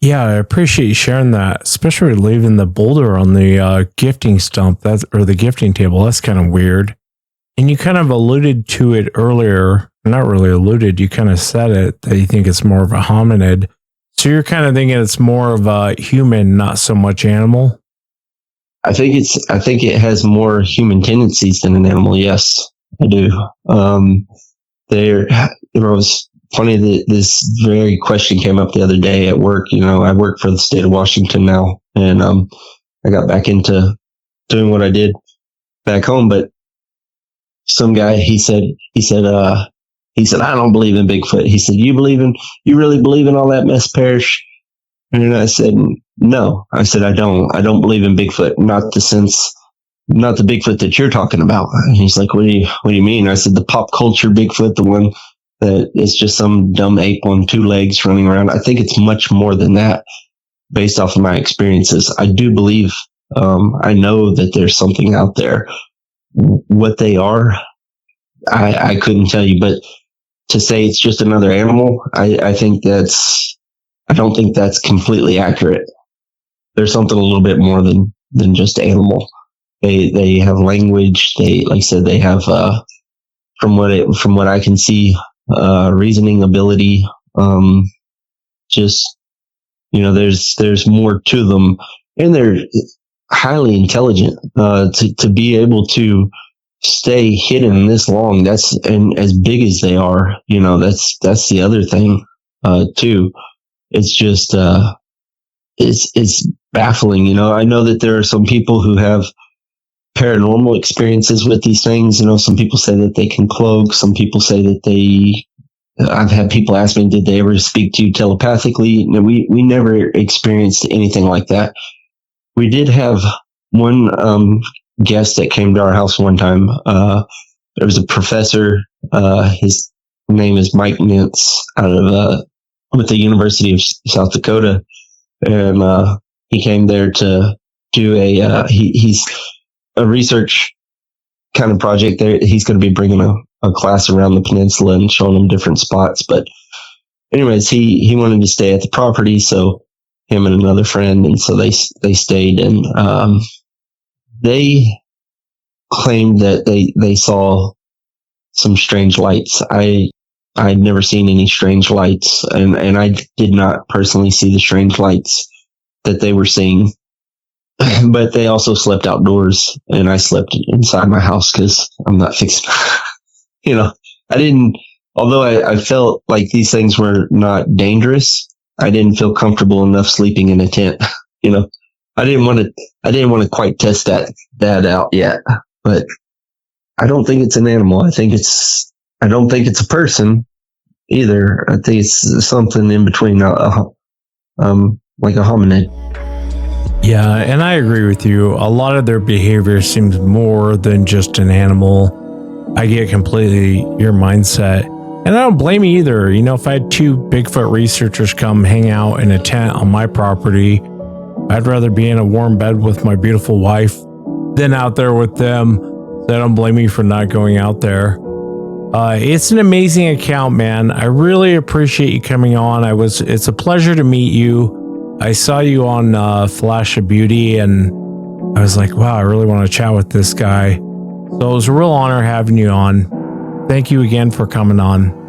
yeah, I appreciate you sharing that, especially leaving the boulder on the gifting stump or the gifting table. That's kind of weird. And you kind of alluded to it earlier. Not really alluded. You kind of said it, that you think it's more of a hominid. So you're kind of thinking it's more of a human, not so much animal. I think it has more human tendencies than an animal. Yes, I do. It was funny that this very question came up the other day at work. I work for the state of Washington now, and I got back into doing what I did back home. But some guy, he said, I don't believe in Bigfoot. He said, you really believe in all that mess, Parrish? And I said, no. I said, I don't believe in Bigfoot. Not the sense not the Bigfoot that you're talking about. And he's like, what do you mean? I said, the pop culture Bigfoot, the one that is just some dumb ape on two legs running around. I think it's much more than that based off of my experiences. I do believe, I know that there's something out there. What they are, I couldn't tell you, but to say it's just another animal, I don't think that's completely accurate. There's something a little bit more than just animal. They have language. They, like I said, they have, from what I can see, reasoning ability. Just, there's more to them, and they're highly intelligent, to be able to stay hidden this long. And as big as they are, that's the other thing, too. It's just, it's baffling. I know that there are some people who have paranormal experiences with these things. Some people say that they can cloak. Some people say that I've had people ask me, did they ever speak to you telepathically? No, we never experienced anything like that. We did have one guest that came to our house one time. There was a professor. His name is Mike Mintz, out of with the University of South Dakota, and he came there to do he's a research kind of project there. He's going to be bringing a class around the peninsula and showing them different spots. But anyways, he wanted to stay at the property, so him and another friend, and so they stayed, and they claimed that they saw some strange lights. I'd never seen any strange lights, and I did not personally see the strange lights that they were seeing. But they also slept outdoors, and I slept inside my house because I'm not fixing. I didn't. Although I felt like these things were not dangerous, I didn't feel comfortable enough sleeping in a tent. I didn't want to quite test that out yet. But I don't think it's an animal. I don't think it's a person either. I think it's something in between, like a hominid. Yeah, and I agree with you. A lot of their behavior seems more than just an animal. I get completely your mindset. And I don't blame you either. If I had two Bigfoot researchers come hang out in a tent on my property, I'd rather be in a warm bed with my beautiful wife than out there with them. So I don't blame you for not going out there. It's an amazing account, man. I really appreciate you coming on. It's a pleasure to meet you. I saw you on Flash of Beauty, and I was like, wow, I really want to chat with this guy. So it was a real honor having you on. Thank you again for coming on.